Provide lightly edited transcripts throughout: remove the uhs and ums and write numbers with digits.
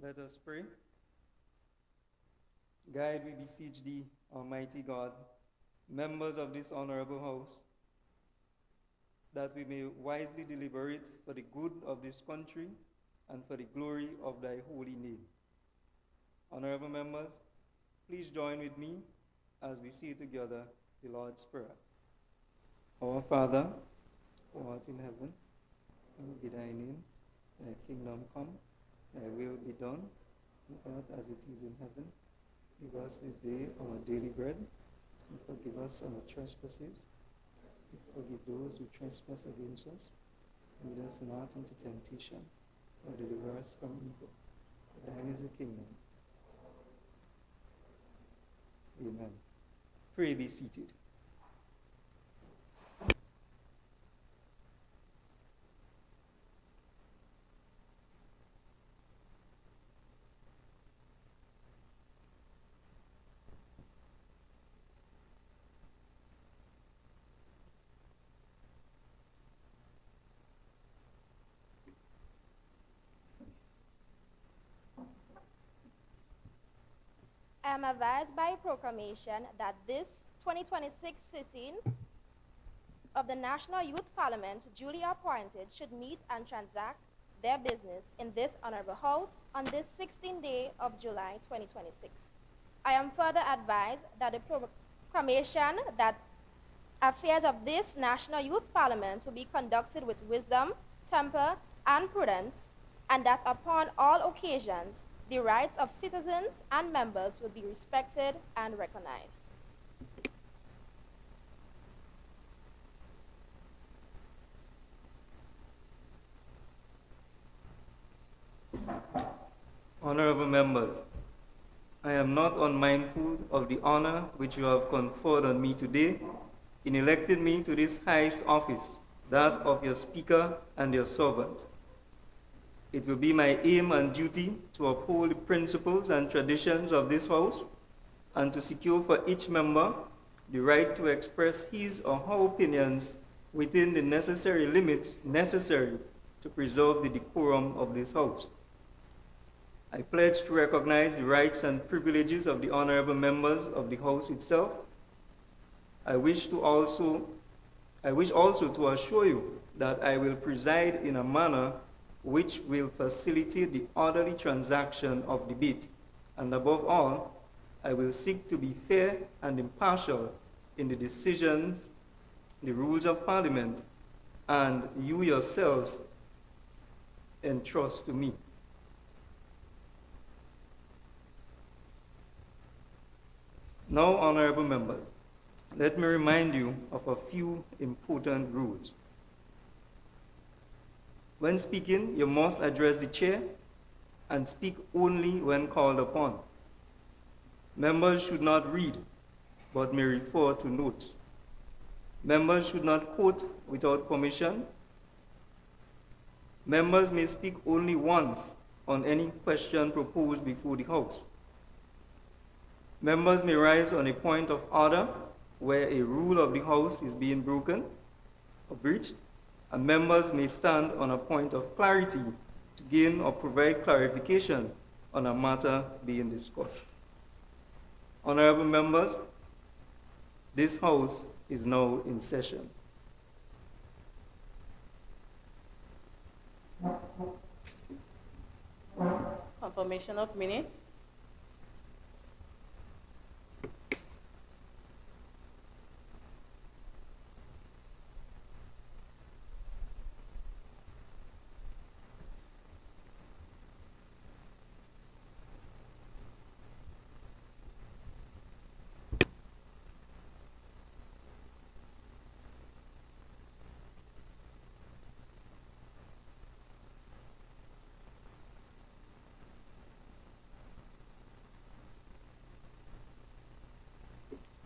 Let us pray. Guide, we beseech thee, Almighty God, members of this honorable house, that we may wisely deliberate for the good of this country and for the glory of thy holy name. Honorable members, please join with me as we say together the Lord's Prayer. Our Father, who art in heaven, hallowed be thy name. Thy kingdom come, thy will be done, on earth as it is in heaven. Give us this day our daily bread, and forgive us our trespasses. Forgive those who trespass against us. Lead us not into temptation, but deliver us from evil. For thine is the kingdom. Amen. Pray, be seated. I am advised by proclamation that this 2026 sitting of the National Youth Parliament duly appointed should meet and transact their business in this honorable house on this 16th day of July 2026. I am further advised that the proclamation that affairs of this National Youth Parliament will be conducted with wisdom, temper, and prudence, and that upon all occasions the rights of citizens and members will be respected and recognized. Honorable members, I am not unmindful of the honor which you have conferred on me today in electing me to this highest office, that of your Speaker and your servant. It will be my aim and duty to uphold the principles and traditions of this House and to secure for each member the right to express his or her opinions within the necessary limits necessary to preserve the decorum of this House. I pledge to recognize the rights and privileges of the honorable members of the House itself. I wish also to assure you that I will preside in a manner which will facilitate the orderly transaction of debate. And above all, I will seek to be fair and impartial in the decisions, the rules of Parliament, and you yourselves entrust to me. Now, honorable members, let me remind you of a few important rules. When speaking, you must address the chair and speak only when called upon. Members should not read, but may refer to notes. Members should not quote without permission. Members may speak only once on any question proposed before the House. Members may rise on a point of order where a rule of the House is being broken or breached, and members may stand on a point of clarity to gain or provide clarification on a matter being discussed. Honorable members, this House is now in session. Confirmation of minutes.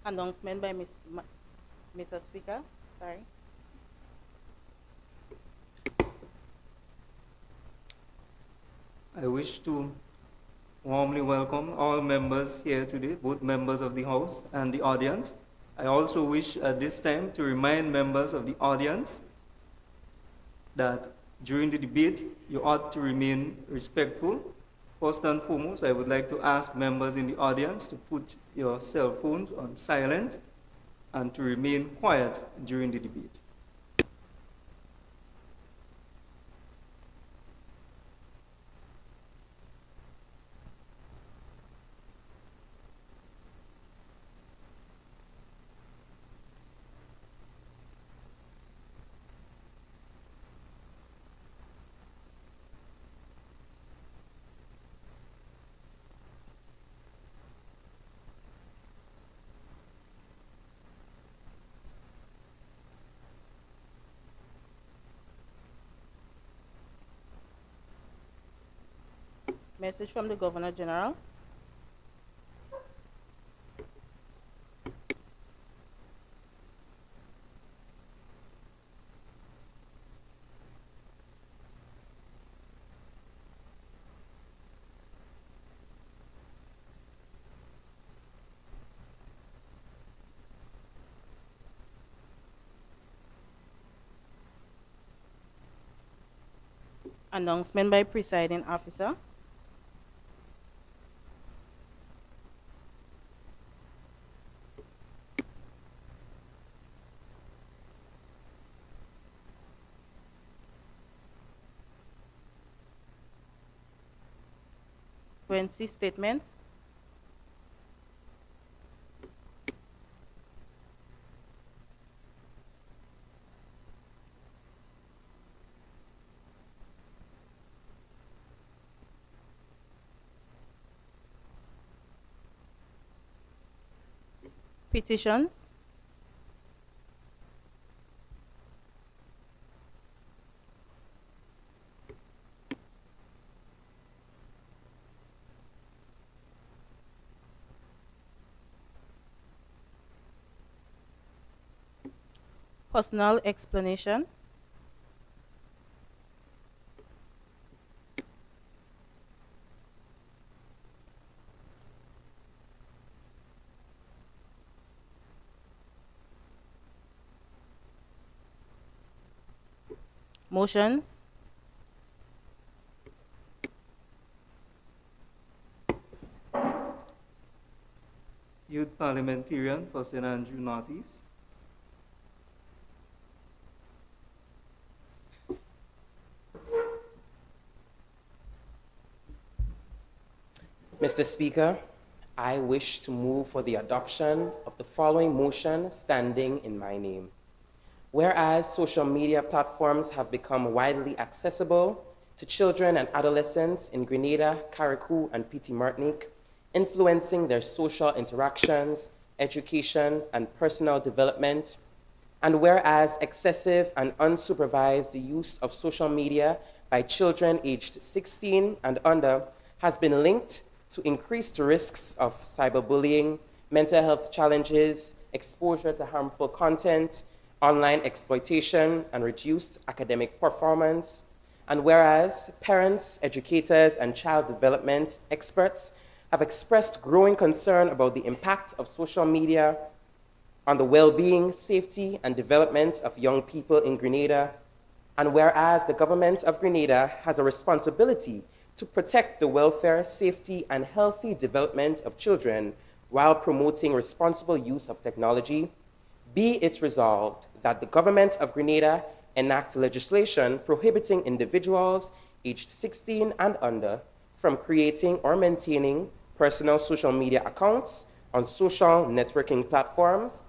Announcement by Mr. Speaker. Sorry. I wish to warmly welcome all members here today, both members of the House and the audience. I also wish at this time to remind members of the audience that during the debate, you ought to remain respectful First and foremost, I would like to ask members in the audience to put your cell phones on silent and to remain quiet during the debate. Message from the Governor General. Announcement by presiding officer. Statements. Petitions. Personal explanation. Motions. Youth Parliamentarian for St. Andrew Northeast. Mr. Speaker, I wish to move for the adoption of the following motion standing in my name. Whereas social media platforms have become widely accessible to children and adolescents in Grenada, Carriacou, and Petite Martinique, influencing their social interactions, education, and personal development, and whereas excessive and unsupervised use of social media by children aged 16 and under has been linked to increased risks of cyberbullying, mental health challenges, exposure to harmful content, online exploitation, and reduced academic performance. And whereas parents, educators, and child development experts have expressed growing concern about the impact of social media on the well-being, safety, and development of young people in Grenada, and whereas the government of Grenada has a responsibility to protect the welfare, safety, and healthy development of children while promoting responsible use of technology, be it resolved that the government of Grenada enact legislation prohibiting individuals aged 16 and under from creating or maintaining personal social media accounts on social networking platforms.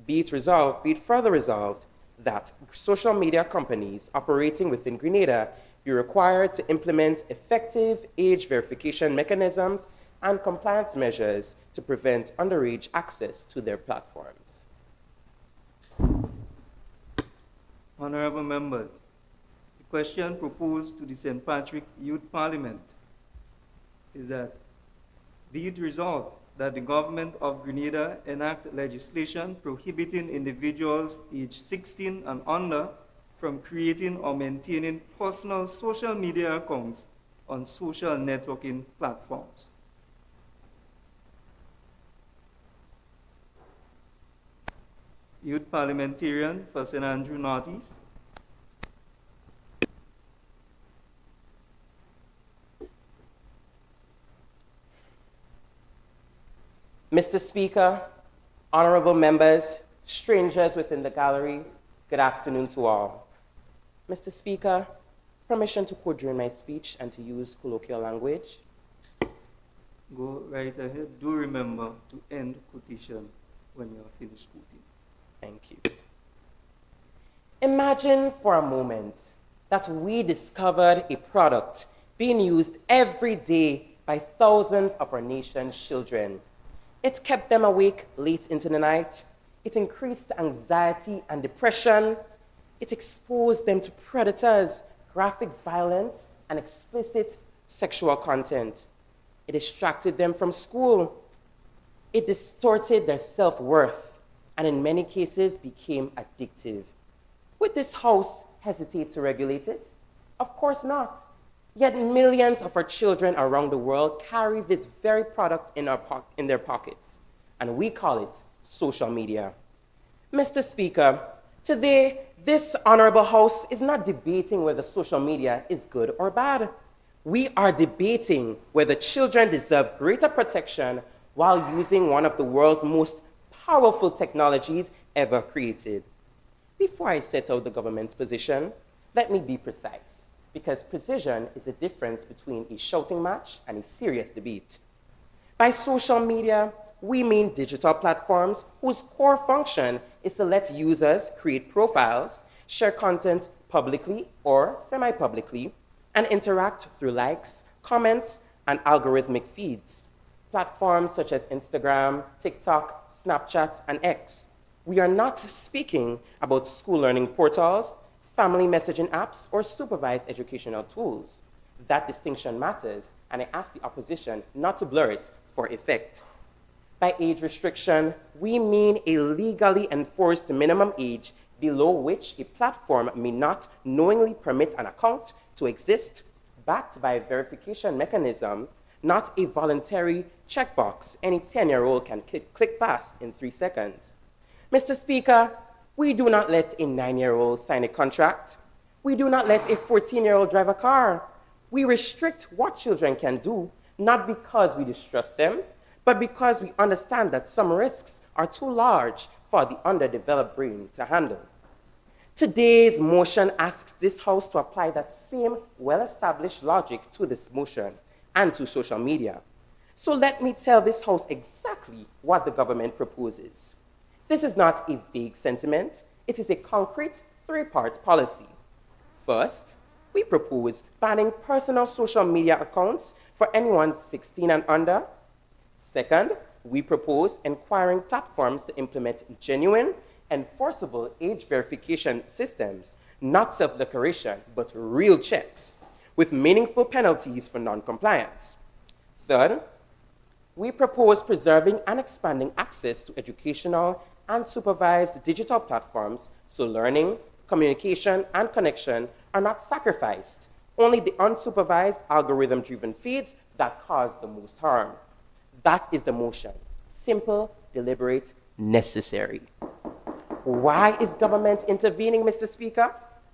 Be it further resolved that social media companies operating within Grenada be required to implement effective age verification mechanisms and compliance measures to prevent underage access to their platforms. Honorable members, the question proposed to the St. Patrick Youth Parliament is that be it resolved that the government of Grenada enact legislation prohibiting individuals aged 16 and under from creating or maintaining personal social media accounts on social networking platforms. Youth Parliamentarian for St. Andrew Northeast. Mr. Speaker, honorable members, strangers within the gallery, good afternoon to all. Mr. Speaker, permission to quote during my speech and to use colloquial language. Go right ahead. Do remember to end quotation when you are finished quoting. Thank you. Imagine for a moment that we discovered a product being used every day by thousands of our nation's children. It kept them awake late into the night. It increased anxiety and depression. It exposed them to predators, graphic violence, and explicit sexual content. It distracted them from school. It distorted their self-worth, and in many cases became addictive. Would this House hesitate to regulate it? Of course not. Yet millions of our children around the world carry this very product in their pockets, and we call it social media. Mr. Speaker, today, this honorable House is not debating whether social media is good or bad. We are debating whether children deserve greater protection while using one of the world's most powerful technologies ever created. Before I set out the government's position, let me be precise, because precision is the difference between a shouting match and a serious debate. By social media, we mean digital platforms whose core function is to let users create profiles, share content publicly or semi-publicly, and interact through likes, comments, and algorithmic feeds. Platforms such as Instagram, TikTok, Snapchat, and X. We are not speaking about school learning portals, family messaging apps, or supervised educational tools. That distinction matters, and I ask the opposition not to blur it for effect. By age restriction, we mean a legally enforced minimum age below which a platform may not knowingly permit an account to exist, backed by a verification mechanism, not a voluntary checkbox any 10-year-old can click past in 3 seconds. Mr. Speaker, we do not let a 9-year-old sign a contract. We do not let a 14-year-old drive a car. We restrict what children can do, not because we distrust them, but because we understand that some risks are too large for the underdeveloped brain to handle. Today's motion asks this House to apply that same well-established logic to this motion and to social media. So let me tell this House exactly what the government proposes. This is not a vague sentiment. It is a concrete 3-part policy. First, we propose banning personal social media accounts for anyone 16 and under. Second, we propose inquiring platforms to implement genuine, enforceable age verification systems, not self-declaration, but real checks, with meaningful penalties for non-compliance. Third, we propose preserving and expanding access to educational and supervised digital platforms so learning, communication, and connection are not sacrificed, only the unsupervised algorithm-driven feeds that cause the most harm. That is the motion. Simple, deliberate, necessary. Why is government intervening, Mr. Speaker?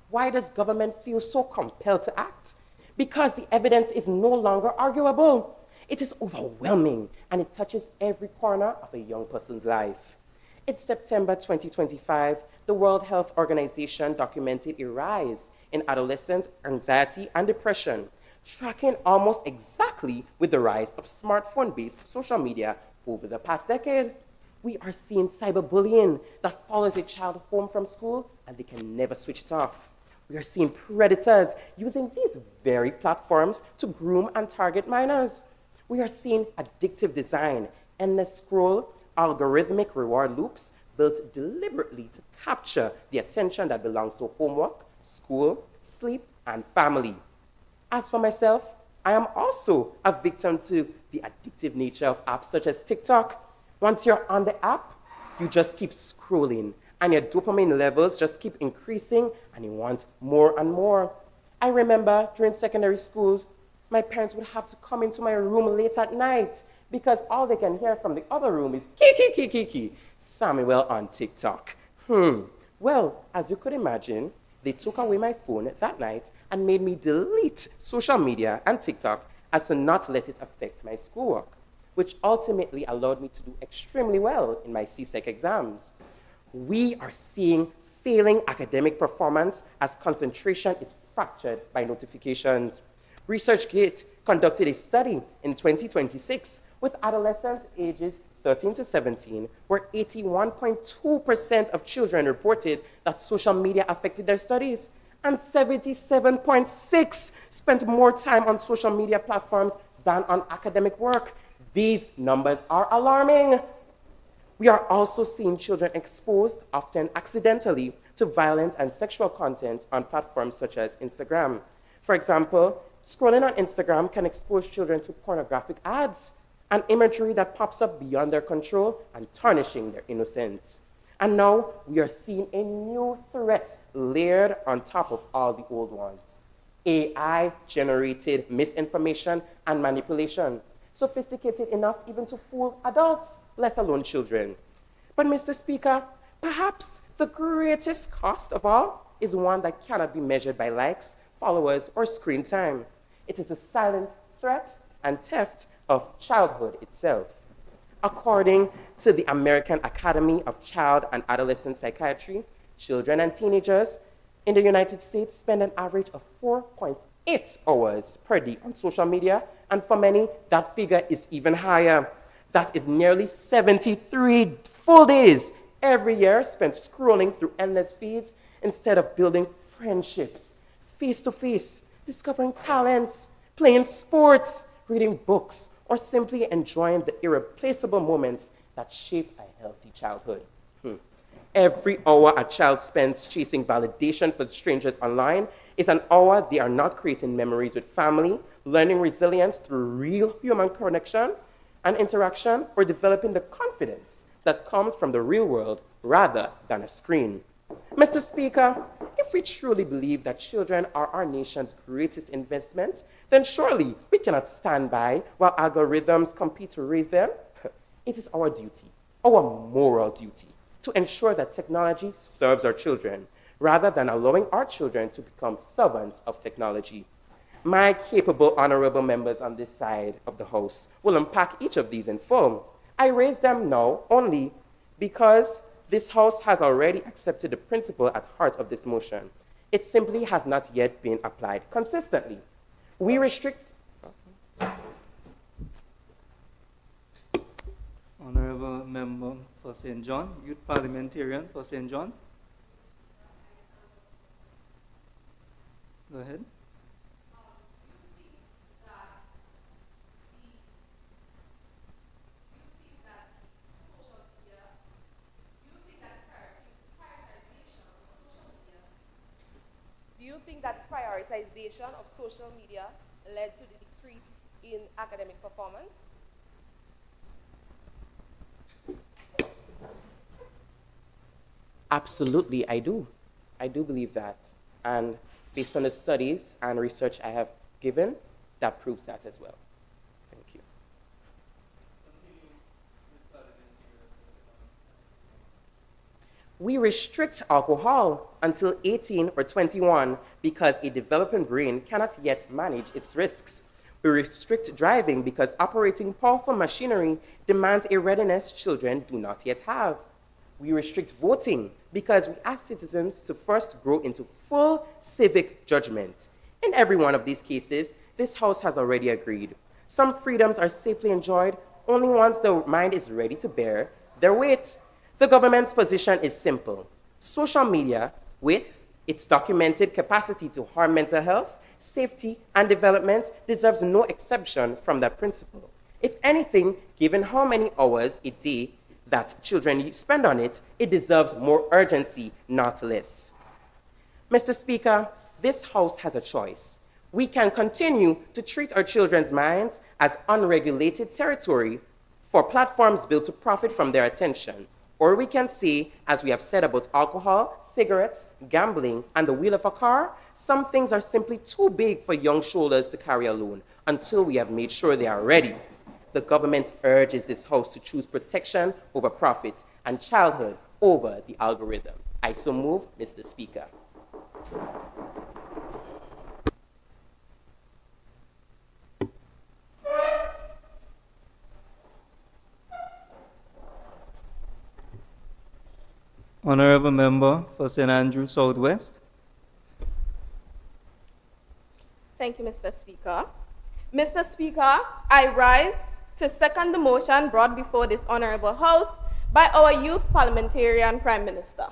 Why does government feel so compelled to act? Because the evidence is no longer arguable. It is overwhelming, and it touches every corner of a young person's life. In September 2025, the World Health Organization documented a rise in adolescent anxiety and depression, tracking almost exactly with the rise of smartphone-based social media over the past decade. We are seeing cyberbullying that follows a child home from school and they can never switch it off. We are seeing predators using these very platforms to groom and target minors. We are seeing addictive design, endless scroll, algorithmic reward loops built deliberately to capture the attention that belongs to homework, school, sleep, and family. As for myself, I am also a victim to the addictive nature of apps such as TikTok. Once you're on the app, you just keep scrolling, and your dopamine levels just keep increasing, and you want more and more. I remember during secondary schools, my parents would have to come into my room late at night because all they can hear from the other room is kiki, Samuel on TikTok. Well, as you could imagine, they took away my phone that night and made me delete social media and TikTok as to not let it affect my schoolwork. which ultimately allowed me to do extremely well in my CSEC exams. We are seeing failing academic performance as concentration is fractured by notifications. ResearchGate conducted a study in 2026 with adolescents ages 13 to 17, where 81.2% of children reported that social media affected their studies, and 77.6% spent more time on social media platforms than on academic work. These numbers are alarming. We are also seeing children exposed, often accidentally, to violent and sexual content on platforms such as Instagram. For example, scrolling on Instagram can expose children to pornographic ads and imagery that pops up beyond their control and tarnishing their innocence. And now we are seeing a new threat layered on top of all the old ones. AI-generated misinformation and manipulation, sophisticated enough even to fool adults, let alone children. But Mr. Speaker, perhaps the greatest cost of all is one that cannot be measured by likes, followers, or screen time. It is the silent threat and theft of childhood itself. According to the American Academy of Child and Adolescent Psychiatry, children and teenagers in the United States spend an average of 4.8 hours per day on social media, and for many, that figure is even higher. That is nearly 73 full days every year spent scrolling through endless feeds instead of building friendships, face-to-face, discovering talents, playing sports, reading books, or simply enjoying the irreplaceable moments that shape a healthy childhood. Every hour a child spends chasing validation for strangers online is an hour they are not creating memories with family, learning resilience through real human connection and interaction, or developing the confidence that comes from the real world rather than a screen. Mr. Speaker, if we truly believe that children are our nation's greatest investment, then surely we cannot stand by while algorithms compete to raise them. It is our duty, our moral duty, to ensure that technology serves our children, rather than allowing our children to become servants of technology. My capable honorable members on this side of the House will unpack each of these in full. I raise them now only because this House has already accepted the principle at heart of this motion. It simply has not yet been applied consistently. We restrict... Honorable Member for St. John, Youth Parliamentarian for St. John. Go ahead. Do you think that prioritization of social media led to the decrease in academic performance? Absolutely, I do. I do believe that. And based on the studies and research I have given, that proves that as well. Thank you. We restrict alcohol until 18 or 21 because a developing brain cannot yet manage its risks. We restrict driving because operating powerful machinery demands a readiness children do not yet have. We restrict voting because we ask citizens to first grow into full civic judgment. In every one of these cases, this House has already agreed. Some freedoms are safely enjoyed only once the mind is ready to bear their weight. The government's position is simple. Social media, with its documented capacity to harm mental health, safety, and development, deserves no exception from that principle. If anything, given how many hours a day that children spend on it, it deserves more urgency, not less. Mr. Speaker, this House has a choice. We can continue to treat our children's minds as unregulated territory for platforms built to profit from their attention. Or we can say, as we have said about alcohol, cigarettes, gambling, and the wheel of a car, some things are simply too big for young shoulders to carry alone until we have made sure they are ready. The government urges this House to choose protection over profit and childhood over the algorithm. I so move, Mr. Speaker. Honorable Member for St. Andrew Southwest. Thank you, Mr. Speaker. Mr. Speaker, I rise to second the motion brought before this honorable House by our youth parliamentarian Prime Minister.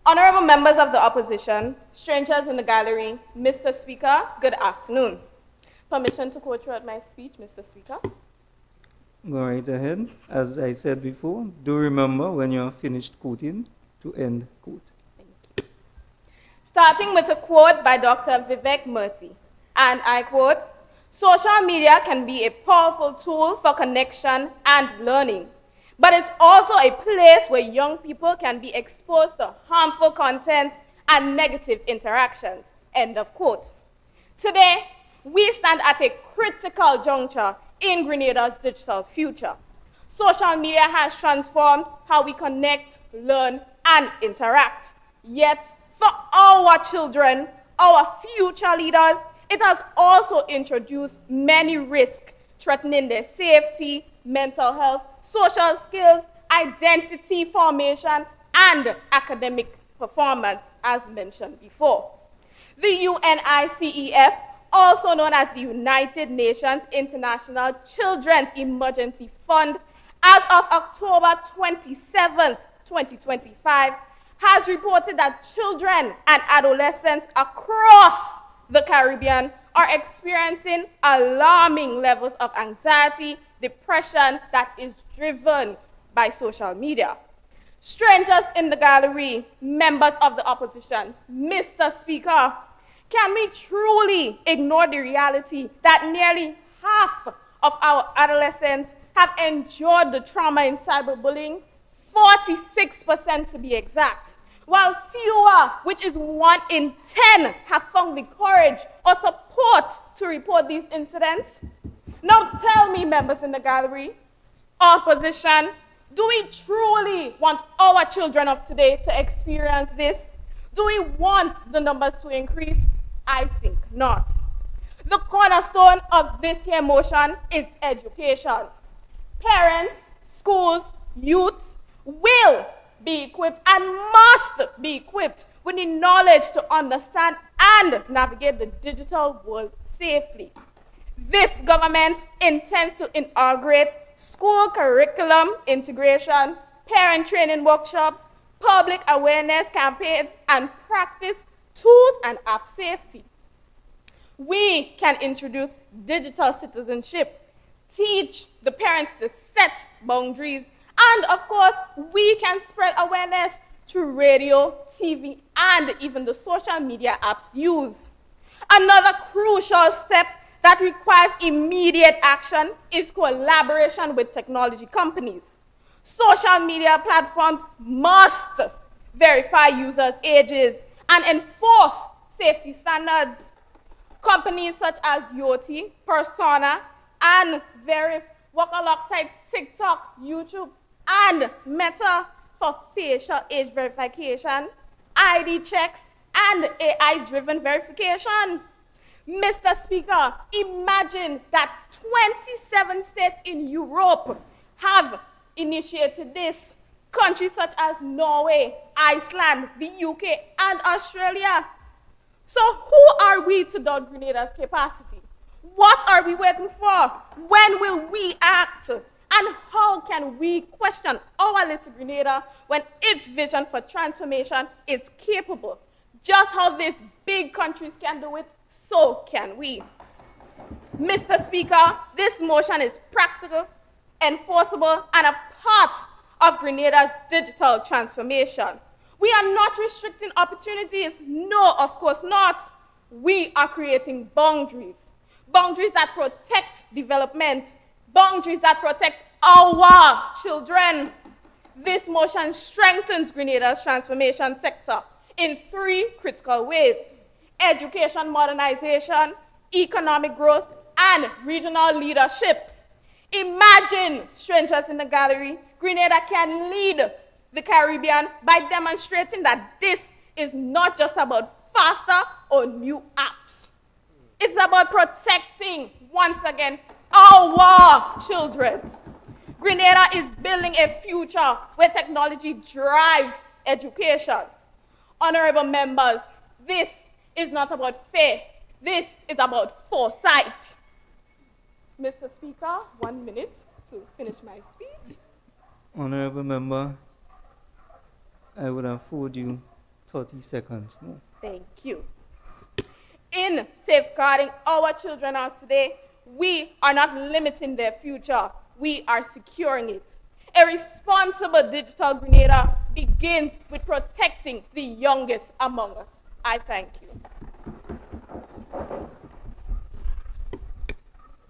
Honorable members of the opposition, strangers in the gallery, Mr. Speaker, good afternoon. Permission to quote throughout my speech, Mr. Speaker? Go right ahead. As I said before, do remember when you're finished quoting to end quote. Thank you. Starting with a quote by Dr. Vivek Murthy, and I quote, "Social media can be a powerful tool for connection and learning, but it's also a place where young people can be exposed to harmful content and negative interactions," end of quote. Today, we stand at a critical juncture in Grenada's digital future. Social media has transformed how we connect, learn, and interact. Yet, for our children, our future leaders, it has also introduced many risks threatening their safety, mental health, social skills, identity formation, and academic performance, as mentioned before. The UNICEF, also known as the United Nations International Children's Emergency Fund, as of October 27, 2025, has reported that children and adolescents across the Caribbean are experiencing alarming levels of anxiety, depression that is driven by social media. Strangers in the gallery, members of the opposition, Mr. Speaker, can we truly ignore the reality that nearly half of our adolescents have endured the trauma in cyberbullying, 46% to be exact, while fewer, which is 1 in 10, have found the courage or support to report these incidents? Now tell me, members in the gallery, opposition, do we truly want our children of today to experience this? Do we want the numbers to increase? I think not. The cornerstone of this here motion is education. Parents, schools, youths will be equipped and must be equipped with the knowledge to understand and navigate the digital world safely. This government intends to inaugurate school curriculum integration, parent training workshops, public awareness campaigns, and practice tools and app safety. We can introduce digital citizenship, teach the parents to set boundaries, and of course, we can spread awareness through radio, TV, and even the social media apps used. Another crucial step that requires immediate action is collaboration with technology companies. Social media platforms must verify users' ages and enforce safety standards. Companies such as Yoti, Persona, and Verif work alongside TikTok, YouTube, and Meta for facial age verification, ID checks, and AI-driven verification. Mr. Speaker, imagine that 27 states in Europe have initiated this. Countries such as Norway, Iceland, the UK, and Australia. So who are we to doubt Grenada's capacity? What are we waiting for? When will we act? And how can we question our little Grenada when its vision for transformation is capable? Just how these big countries can do it, so can we. Mr. Speaker, this motion is practical, enforceable, and a part of Grenada's digital transformation. We are not restricting opportunities. No, of course not. We are creating boundaries. Boundaries that protect development. Boundaries that protect our children. This motion strengthens Grenada's transformation sector in 3 critical ways: education modernization, economic growth, and regional leadership. Imagine, strangers in the gallery, Grenada can lead the Caribbean by demonstrating that this is not just about faster or new apps. It's about protecting, once again, our children. Grenada is building a future where technology drives education. Honorable members, this is not about fear. This is about foresight. Mr. Speaker, 1 minute to finish my speech. Honorable member, I would afford you 30 seconds more. Thank you. In safeguarding our children out today, we are not limiting their future. We are securing it. A responsible digital Grenada begins with protecting the youngest among us. I thank you.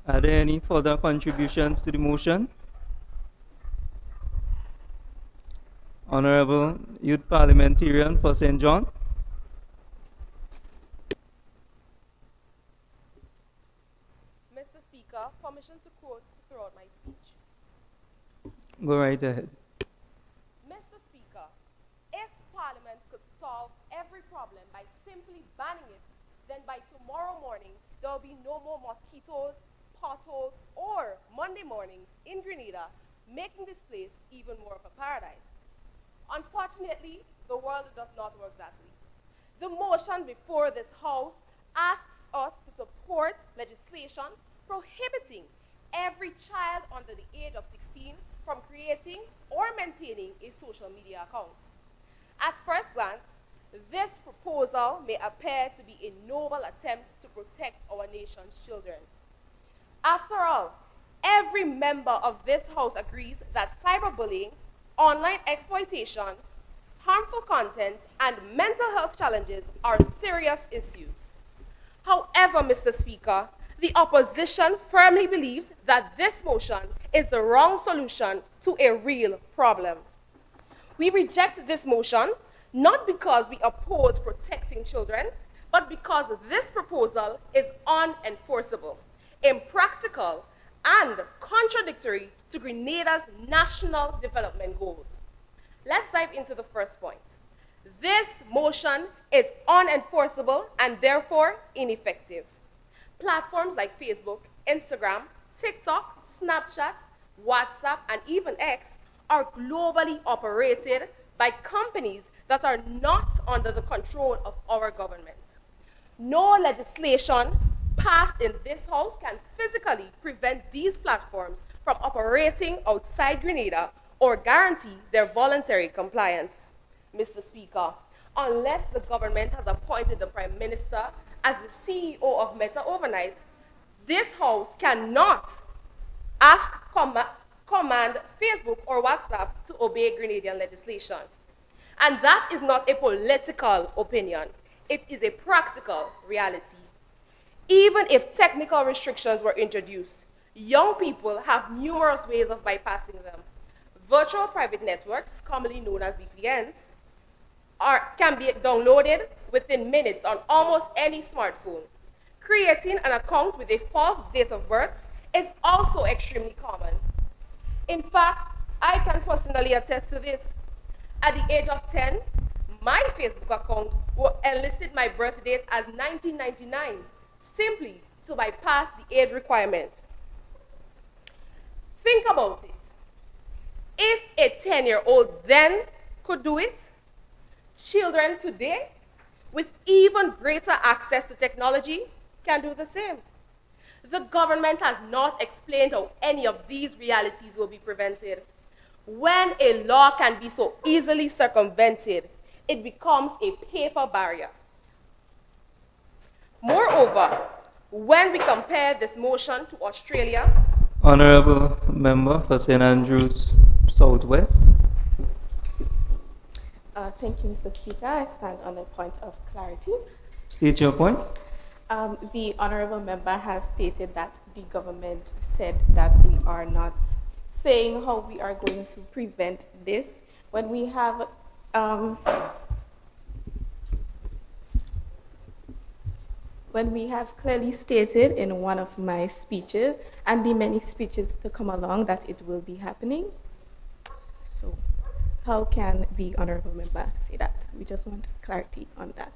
Are there any further contributions to the motion? Honorable Youth Parliamentarian for St. John. Mr. Speaker, permission to quote throughout my speech. Go right ahead. Mr. Speaker, if Parliament could solve every problem by simply banning it, then by tomorrow morning, there will be no more mosquitoes, potholes, or Monday mornings in Grenada, making this place even more of a paradise. Unfortunately, the world does not work that way. The motion before this House asks us to support legislation prohibiting every child under the age of 16 from creating or maintaining a social media account. At first glance, this proposal may appear to be a noble attempt to protect our nation's children. After all, every member of this House agrees that cyberbullying, online exploitation, harmful content, and mental health challenges are serious issues. However, Mr. Speaker, the opposition firmly believes that this motion is the wrong solution to a real problem. We reject this motion not because we oppose protecting children, but because this proposal is unenforceable, impractical, and contradictory to Grenada's national development goals. Let's dive into the first point. This motion is unenforceable and therefore ineffective. Platforms like Facebook, Instagram, TikTok, Snapchat, WhatsApp, and even X are globally operated by companies that are not under the control of our government. No legislation passed in this House can physically prevent these platforms from operating outside Grenada or guarantee their voluntary compliance. Mr. Speaker, unless the government has appointed the Prime Minister as the CEO of Meta overnight, this House cannot command Facebook or WhatsApp to obey Grenadian legislation. And that is not a political opinion. It is a practical reality. Even if technical restrictions were introduced, young people have numerous ways of bypassing them. Virtual private networks, commonly known as VPNs, can be downloaded within minutes on almost any smartphone. Creating an account with a false date of birth is also extremely common. In fact, I can personally attest to this. At the age of 10, my Facebook account enlisted my birth date as 1999, simply to bypass the age requirement. Think about it. If a 10-year-old then could do it, children today, with even greater access to technology, can do the same. The government has not explained how any of these realities will be prevented. When a law can be so easily circumvented, it becomes a paper barrier. Moreover, when we compare this motion to Australia, Honorable Member for St. Andrews Southwest. Thank you, Mr. Speaker. I stand on a point of clarity. State your point. The honorable member has stated that the government said that we are not saying how we are going to prevent this when we have clearly stated in one of my speeches and the many speeches to come along that it will be happening. So how can the honorable member say that? We just want clarity on that.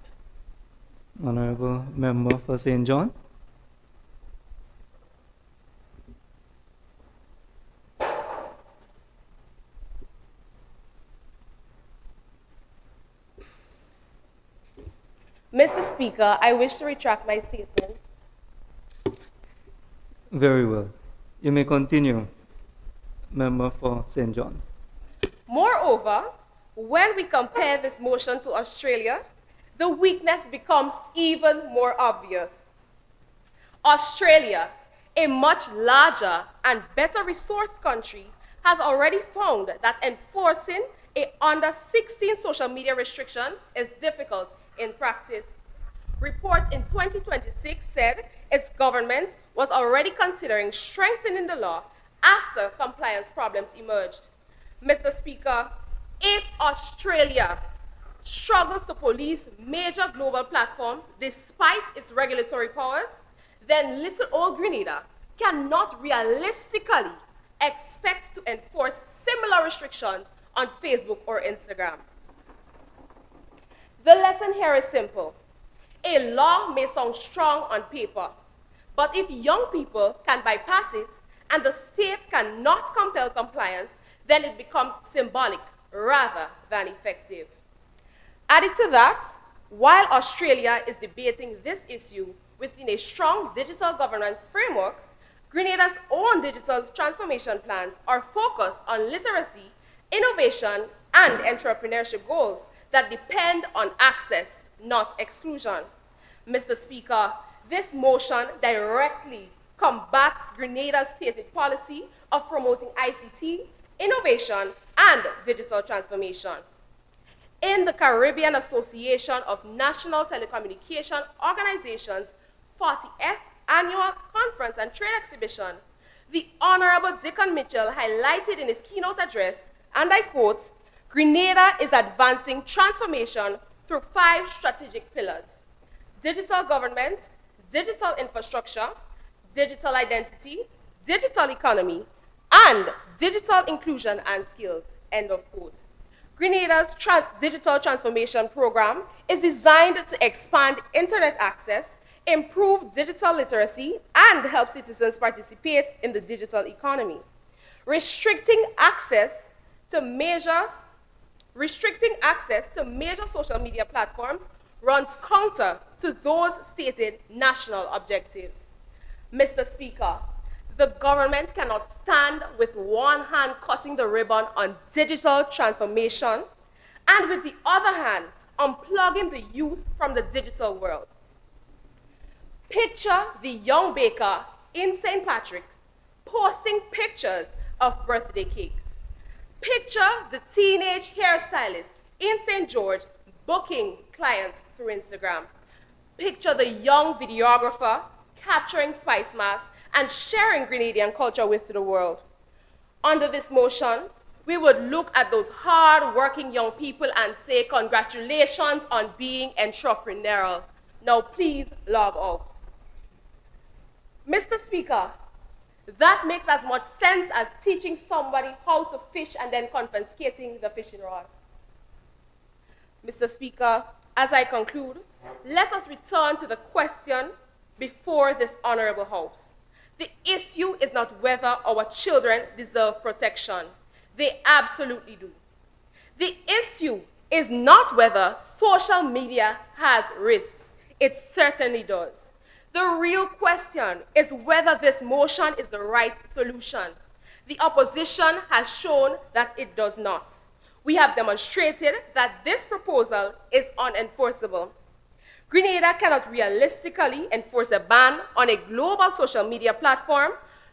Honorable Member for St. John. Mr. Speaker, I wish to retract my statement. Very well. You may continue, Member for St. John. Moreover, when we compare this motion to Australia, the weakness becomes even more obvious. Australia, a much larger and better resourced country, has already found that enforcing a under 16 social media restriction is difficult in practice. Report in 2026 said its government was already considering strengthening the law after compliance problems emerged. Mr. Speaker, if Australia struggles to police major global platforms despite its regulatory powers, then little old Grenada cannot realistically expect to enforce similar restrictions on Facebook or Instagram. The lesson here is simple. A law may sound strong on paper, but if young people can bypass it and the state cannot compel compliance, then it becomes symbolic rather than effective. Added to that, while Australia is debating this issue within a strong digital governance framework, Grenada's own digital transformation plans are focused on literacy, innovation, and entrepreneurship goals that depend on access, not exclusion. Mr. Speaker, this motion directly combats Grenada's stated policy of promoting ICT, innovation, and digital transformation. In the Caribbean Association of National Telecommunication Organizations 40th Annual Conference and Trade Exhibition, the Honorable Dickon Mitchell highlighted in his keynote address, and I quote, "Grenada is advancing transformation through 5 strategic pillars: digital government, digital infrastructure, digital identity, digital economy, and digital inclusion and skills," end of quote. Grenada's digital transformation program is designed to expand internet access, improve digital literacy, and help citizens participate in the digital economy. Restricting access to major social media platforms runs counter to those stated national objectives. Mr. Speaker, the government cannot stand with one hand cutting the ribbon on digital transformation and with the other hand unplugging the youth from the digital world. Picture the young baker in St. Patrick posting pictures of birthday cakes. Picture the teenage hairstylist in St. George booking clients through Instagram. Picture the young videographer capturing spice masks and sharing Grenadian culture with the world. Under this motion, we would look at those hard-working young people and say, congratulations on being entrepreneurial. Now please log out. Mr. Speaker, that makes as much sense as teaching somebody how to fish and then confiscating the fishing rod. Mr. Speaker, as I conclude, let us return to the question before this honorable House. The issue is not whether our children deserve protection. They absolutely do. The issue is not whether social media has risks. It certainly does. The real question is whether this motion is the right solution. The opposition has shown that it does not. We have demonstrated that this proposal is unenforceable. Grenada cannot realistically enforce a ban on a global social media platform,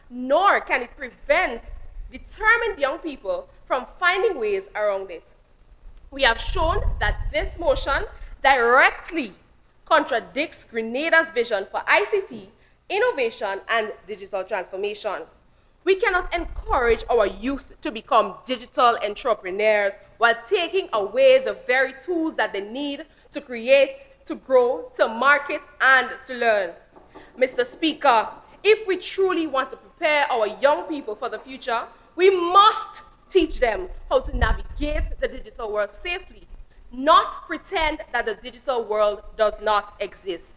nor can it prevent determined young people from finding ways around it. We have shown that this motion directly contradicts Grenada's vision for ICT, innovation, and digital transformation. We cannot encourage our youth to become digital entrepreneurs while taking away the very tools that they need to create, to grow, to market, and to learn. Mr. Speaker, if we truly want to prepare our young people for the future, we must teach them how to navigate the digital world safely, not pretend that the digital world does not exist.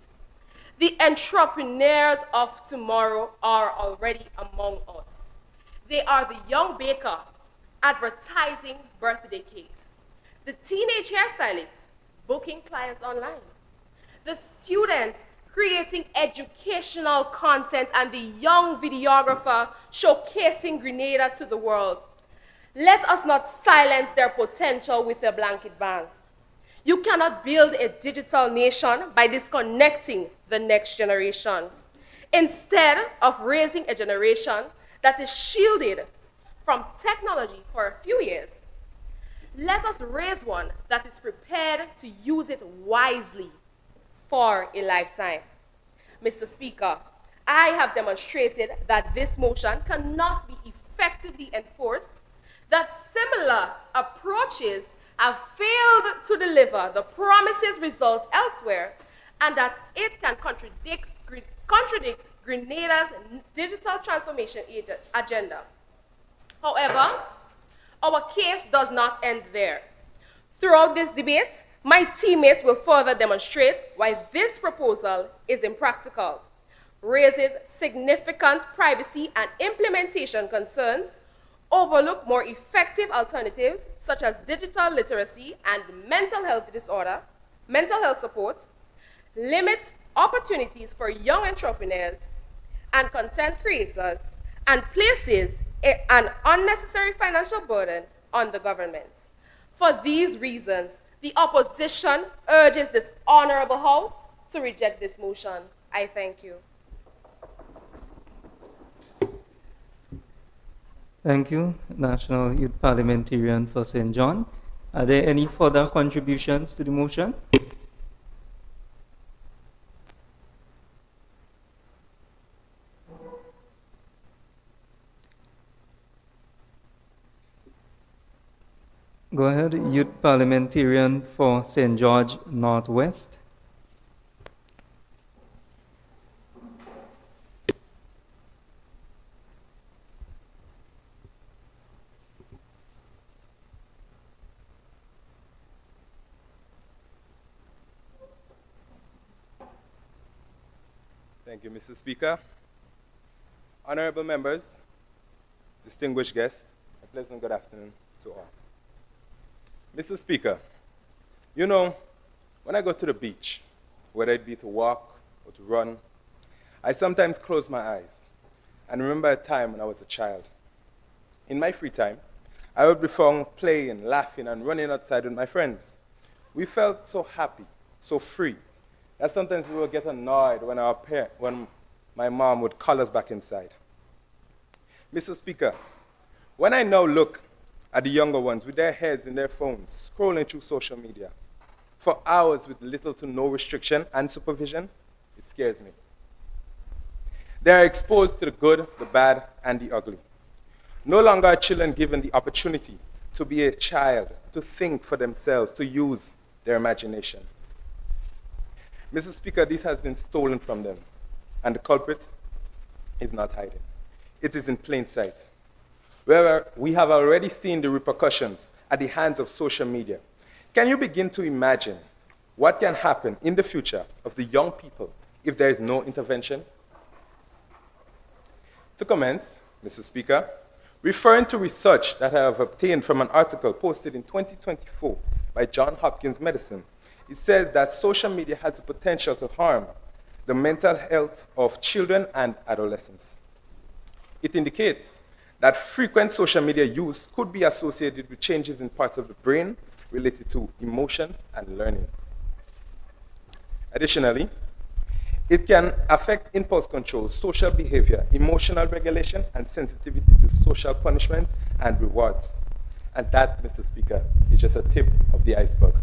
The entrepreneurs of tomorrow are already among us. They are the young baker advertising birthday cakes, the teenage hairstylist booking clients online, the students creating educational content, and the young videographer showcasing Grenada to the world. Let us not silence their potential with a blanket ban. You cannot build a digital nation by disconnecting the next generation. Instead of raising a generation that is shielded from technology for a few years, let us raise one that is prepared to use it wisely for a lifetime. Mr. Speaker, I have demonstrated that this motion cannot be effectively enforced, that similar approaches have failed to deliver the promises results elsewhere, and that it can contradict Grenada's digital transformation agenda. However, our case does not end there. Throughout this debate, my teammates will further demonstrate why this proposal is impractical, raises significant privacy and implementation concerns, overlook more effective alternatives such as digital literacy and mental health support, limits opportunities for young entrepreneurs and content creators, and places an unnecessary financial burden on the government. For these reasons, the opposition urges this honorable House to reject this motion. I thank you. Thank you, National Youth Parliamentarian for St. John. Are there any further contributions to the motion? Go ahead, Youth Parliamentarian for St. George Northwest. Thank you, Mr. Speaker. Honorable members, distinguished guests, a pleasant good afternoon to all. Mr. Speaker, you know, when I go to the beach, whether it be to walk or to run, I sometimes close my eyes and remember a time when I was a child. In my free time, I would be found playing, laughing, and running outside with my friends. We felt so happy, so free, that sometimes we would get annoyed when my mom would call us back inside. Mr. Speaker, when I now look at the younger ones with their heads in their phones, scrolling through social media for hours with little to no restriction and supervision, it scares me. They are exposed to the good, the bad, and the ugly. No longer are children given the opportunity to be a child, to think for themselves, to use their imagination. Mr. Speaker, this has been stolen from them, and the culprit is not hiding. It is in plain sight. Where we have already seen the repercussions at the hands of social media. Can you begin to imagine what can happen in the future of the young people if there is no intervention? To commence, Mr. Speaker, referring to research that I have obtained from an article posted in 2024 by Johns Hopkins Medicine, it says that social media has the potential to harm the mental health of children and adolescents. It indicates that frequent social media use could be associated with changes in parts of the brain related to emotion and learning. Additionally, it can affect impulse control, social behavior, emotional regulation, and sensitivity to social punishment and rewards. And that, Mr. Speaker, is just a tip of the iceberg.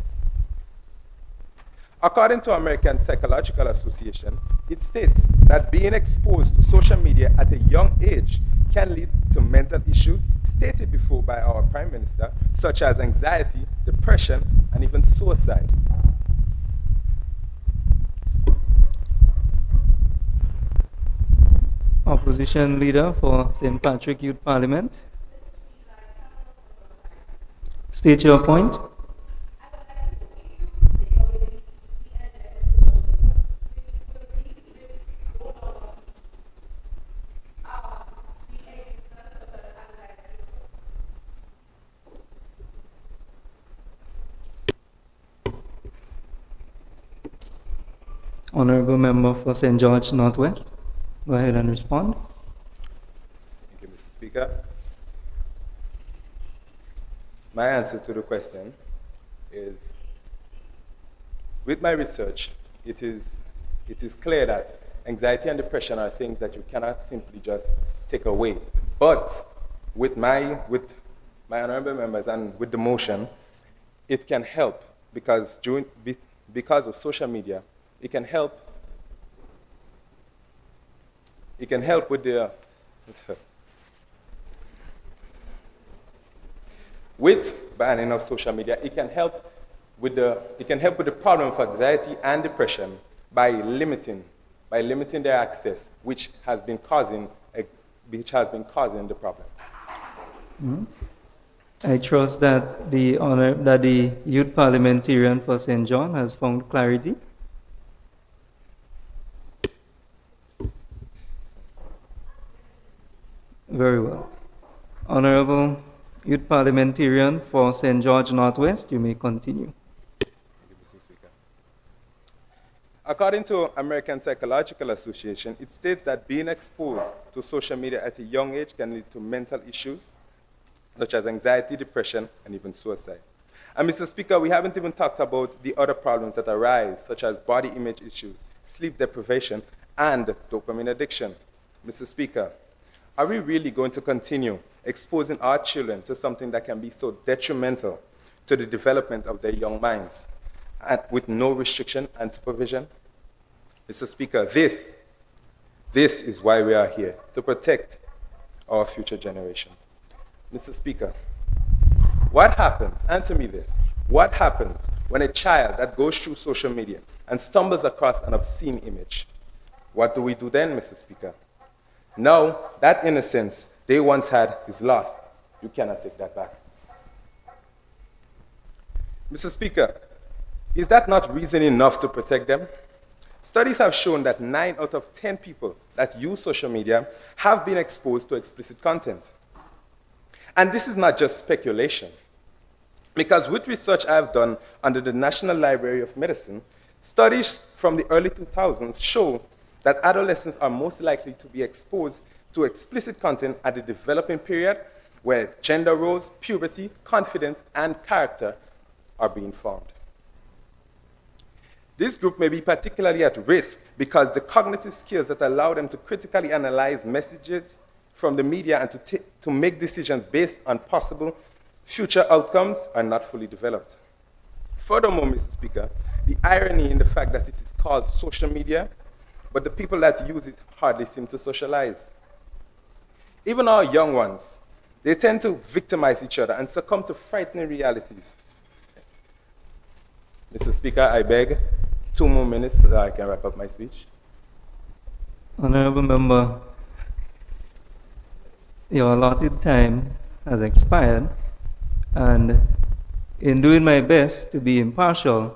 According to American Psychological Association, it states that being exposed to social media at a young age can lead to mental issues stated before by our Prime Minister, such as anxiety, depression, and even suicide. Opposition Leader for St. Patrick Youth Parliament. State your point. Honorable Member for St. George Northwest, go ahead and respond. Thank you, Mr. Speaker. My answer to the question is, with my research, it is clear that anxiety and depression are things that you cannot simply just take away. But with my honorable members and with the motion, it can help because of social media, it can help with the with banning of social media, it can help with the problem of anxiety and depression by limiting their access, which has been causing the problem. I trust that the youth parliamentarian for St. John has found clarity. Very well. Honorable youth parliamentarian for St. George Northwest, you may continue. Thank you, Mr. Speaker. According to American Psychological Association, it states that being exposed to social media at a young age can lead to mental issues such as anxiety, depression, and even suicide. And Mr. Speaker, we haven't even talked about the other problems that arise, such as body image issues, sleep deprivation, and dopamine addiction. Mr. Speaker, are we really going to continue exposing our children to something that can be so detrimental to the development of their young minds, and with no restriction and supervision? Mr. Speaker, this is why we are here, to protect our future generation. Mr. Speaker, what happens, answer me this, what happens when a child that goes through social media and stumbles across an obscene image? What do we do then, Mr. Speaker? Now, that innocence they once had is lost. You cannot take that back. Mr. Speaker, is that not reason enough to protect them? Studies have shown that 9 out of 10 people that use social media have been exposed to explicit content. And this is not just speculation, because with research I've done under the National Library of Medicine, studies from the early 2000s show that adolescents are most likely to be exposed to explicit content at the developing period where gender roles, puberty, confidence, and character are being formed. This group may be particularly at risk because the cognitive skills that allow them to critically analyze messages from the media and to make decisions based on possible future outcomes are not fully developed. Furthermore, Mr. Speaker, the irony in the fact that it is called social media, but the people that use it hardly seem to socialize. Even our young ones, they tend to victimize each other and succumb to frightening realities. Mr. Speaker, I beg 2 more minutes so that I can wrap up my speech. Honorable Member, your allotted time has expired, and in doing my best to be impartial,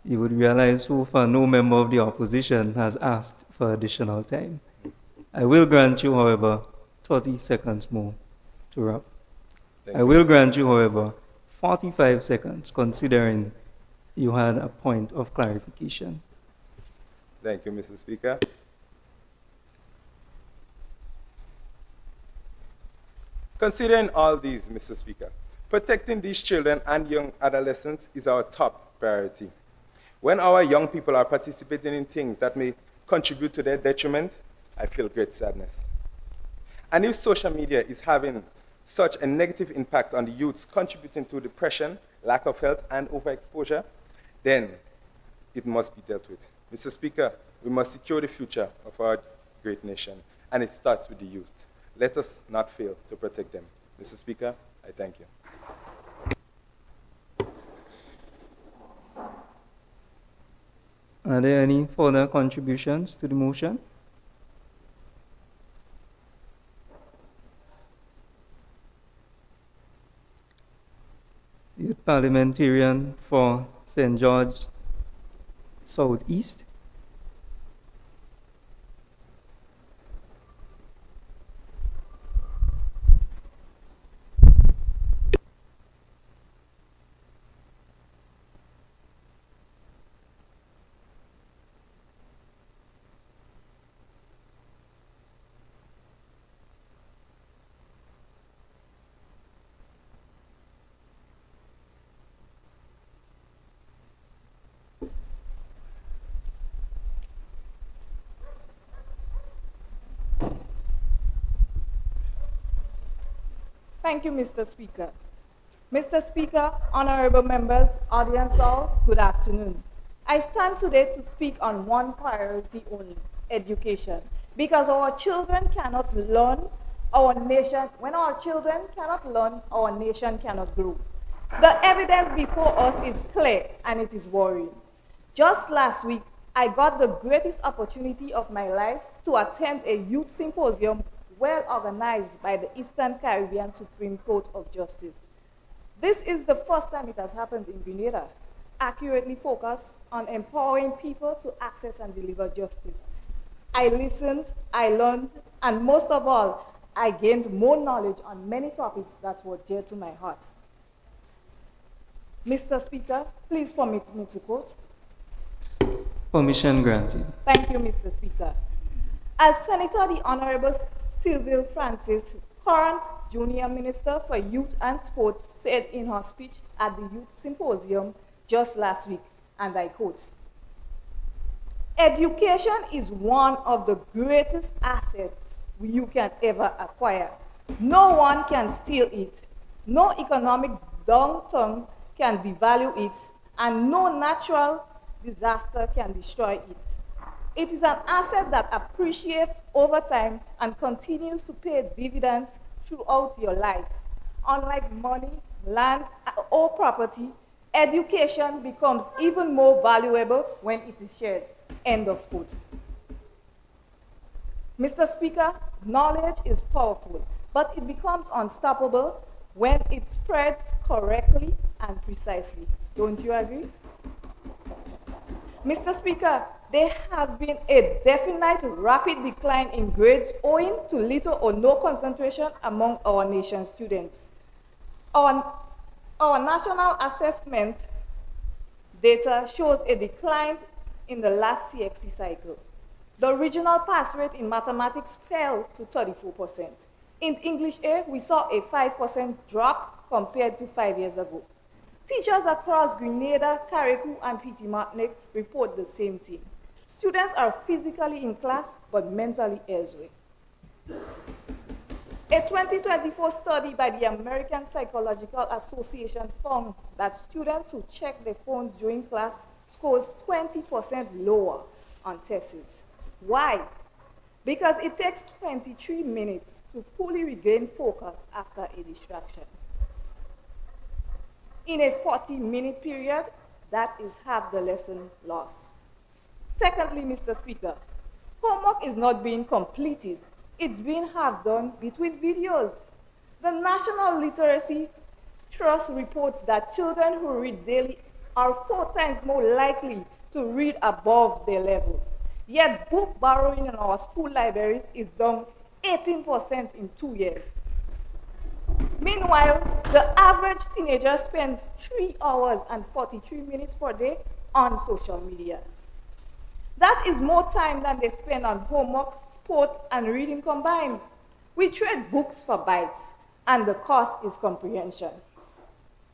you would realize so far no member of the opposition has asked for additional time. I will grant you, however, 30 seconds more to wrap. I will grant you, however, 45 seconds, considering you had a point of clarification. Thank you, Mr. Speaker. Considering all these, Mr. Speaker, protecting these children and young adolescents is our top priority. When our young people are participating in things that may contribute to their detriment, I feel great sadness. And if social media is having such a negative impact on the youths, contributing to depression, lack of health, and overexposure, then it must be dealt with. Mr. Speaker, we must secure the future of our great nation, and it starts with the youth. Let us not fail to protect them. Mr. Speaker, I thank you. Are there any further contributions to the motion? Youth Parliamentarian for St. George Southeast. Thank you, Mr. Speaker. Mr. Speaker, honorable members, audience all, good afternoon. I stand today to speak on one priority only, education. Because our children cannot learn, when our children cannot learn, our nation cannot grow. The evidence before us is clear and it is worrying. Just last week, I got the greatest opportunity of my life to attend a youth symposium well organized by the Eastern Caribbean Supreme Court of Justice. This is the first time it has happened in Grenada, accurately focused on empowering people to access and deliver justice. I listened, I learned, and most of all, I gained more knowledge on many topics that were dear to my heart. Mr. Speaker, please permit me to quote. Permission granted. Thank you, Mr. Speaker. As Senator the Honorable Sylvia Francis, current Junior Minister for Youth and Sports, said in her speech at the Youth Symposium just last week, and I quote, "Education is one of the greatest assets you can ever acquire. No one can steal it. No economic downturn can devalue it, and no natural disaster can destroy it. It is an asset that appreciates over time and continues to pay dividends throughout your life. Unlike money, land, or property, education becomes even more valuable when it is shared." End of quote. Mr. Speaker, knowledge is powerful, but it becomes unstoppable when it spreads correctly and precisely. Don't you agree? Mr. Speaker, there has been a definite rapid decline in grades owing to little or no concentration among our nation's students. Our national assessment data shows a decline in the last CXC cycle. The regional pass rate in mathematics fell to 34%. In English A, we saw a 5% drop compared to 5 years ago. Teachers across Grenada, Carriacou, and Petit Martinique report the same thing. Students are physically in class, but mentally elsewhere. A 2024 study by the American Psychological Association found that students who check their phones during class scores 20% lower on tests. Why? Because it takes 23 minutes to fully regain focus after a distraction. In a 40-minute period, that is half the lesson lost. Secondly, Mr. Speaker, homework is not being completed. It's being half done between videos. The National Literacy Trust reports that children who read daily are 4 times more likely to read above their level. Yet book borrowing in our school libraries is down 18% in 2 years. Meanwhile, the average teenager spends 3 hours and 43 minutes per day on social media. That is more time than they spend on homework, sports, and reading combined. We trade books for bytes, and the cost is comprehension.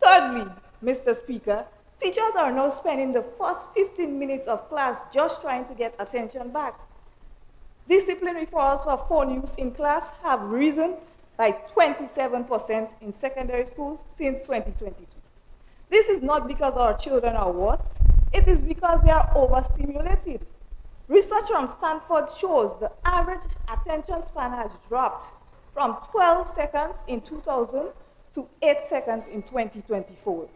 Thirdly, Mr. Speaker, teachers are now spending the first 15 minutes of class just trying to get attention back. Discipline referrals for phone use in class have risen by 27% in secondary schools since 2022. This is not because our children are worse, it is because they are overstimulated. Research from Stanford shows the average attention span has dropped from 12 seconds in 2000 to 8 seconds in 2024.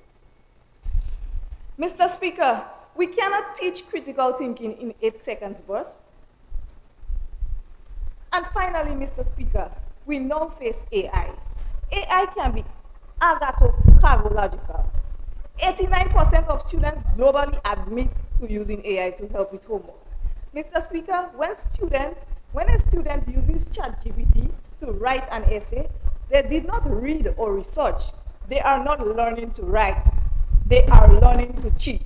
Mr. Speaker, we cannot teach critical thinking in 8 seconds bursts. And finally, Mr. Speaker, we now face AI. AI can be agatho-carological. 89% of students globally admit to using AI to help with homework. Mr. Speaker, when a student uses ChatGPT to write an essay, they did not read or research. They are not learning to write. They are learning to cheat.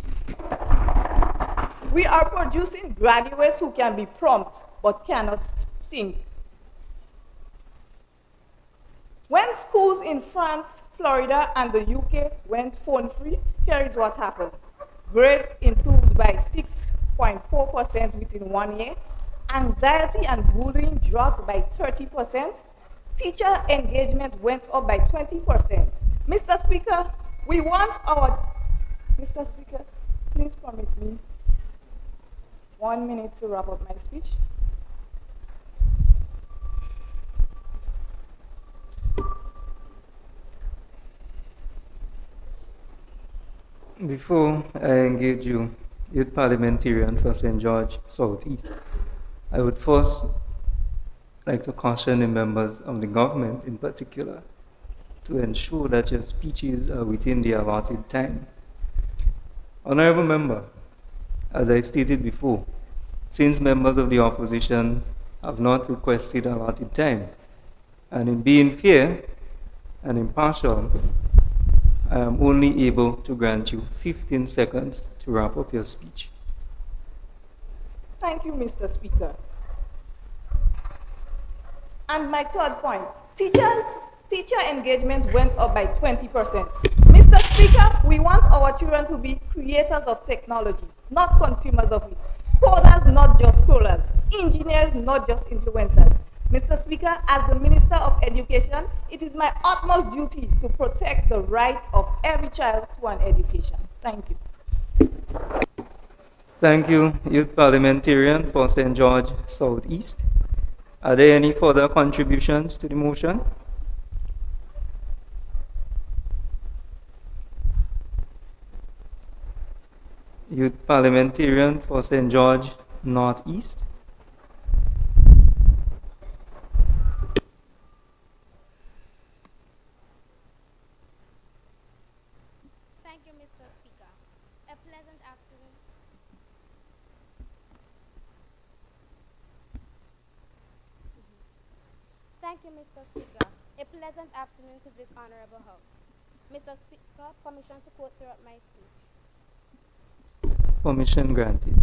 We are producing graduates who can be prompt but cannot think. When schools in France, Florida, and the UK went phone-free, here is what happened. Grades improved by 6.4% within 1 year. Anxiety and bullying dropped by 30%. teacher engagement went up by 20%. Mr. Speaker, we want our... Mr. Speaker, please permit me 1 minute to wrap up my speech. Before I engage you, Youth Parliamentarian for St. George Southeast, I would first like to caution the members of the government in particular to ensure that your speeches are within the allotted time. Honorable Member, as I stated before, since members of the opposition have not requested allotted time, and in being fair and impartial, I am only able to grant you 15 seconds to wrap up your speech. Thank you, Mr. Speaker. And my third point, teacher engagement went up by 20%. Mr. Speaker, we want our children to be creators of technology, not consumers of it. Coders, not just scrollers. Engineers, not just influencers. Mr. Speaker, as the Minister of Education, it is my utmost duty to protect the right of every child to an education. Thank you. Thank you, Youth Parliamentarian for St. George Southeast. Are there any further contributions to the motion? Youth Parliamentarian for St. George Northeast. Thank you, Mr. Speaker. A pleasant afternoon. Thank you, Mr. Speaker. A pleasant afternoon to this honorable house. Mr. Speaker, permission to quote throughout my speech. Permission granted.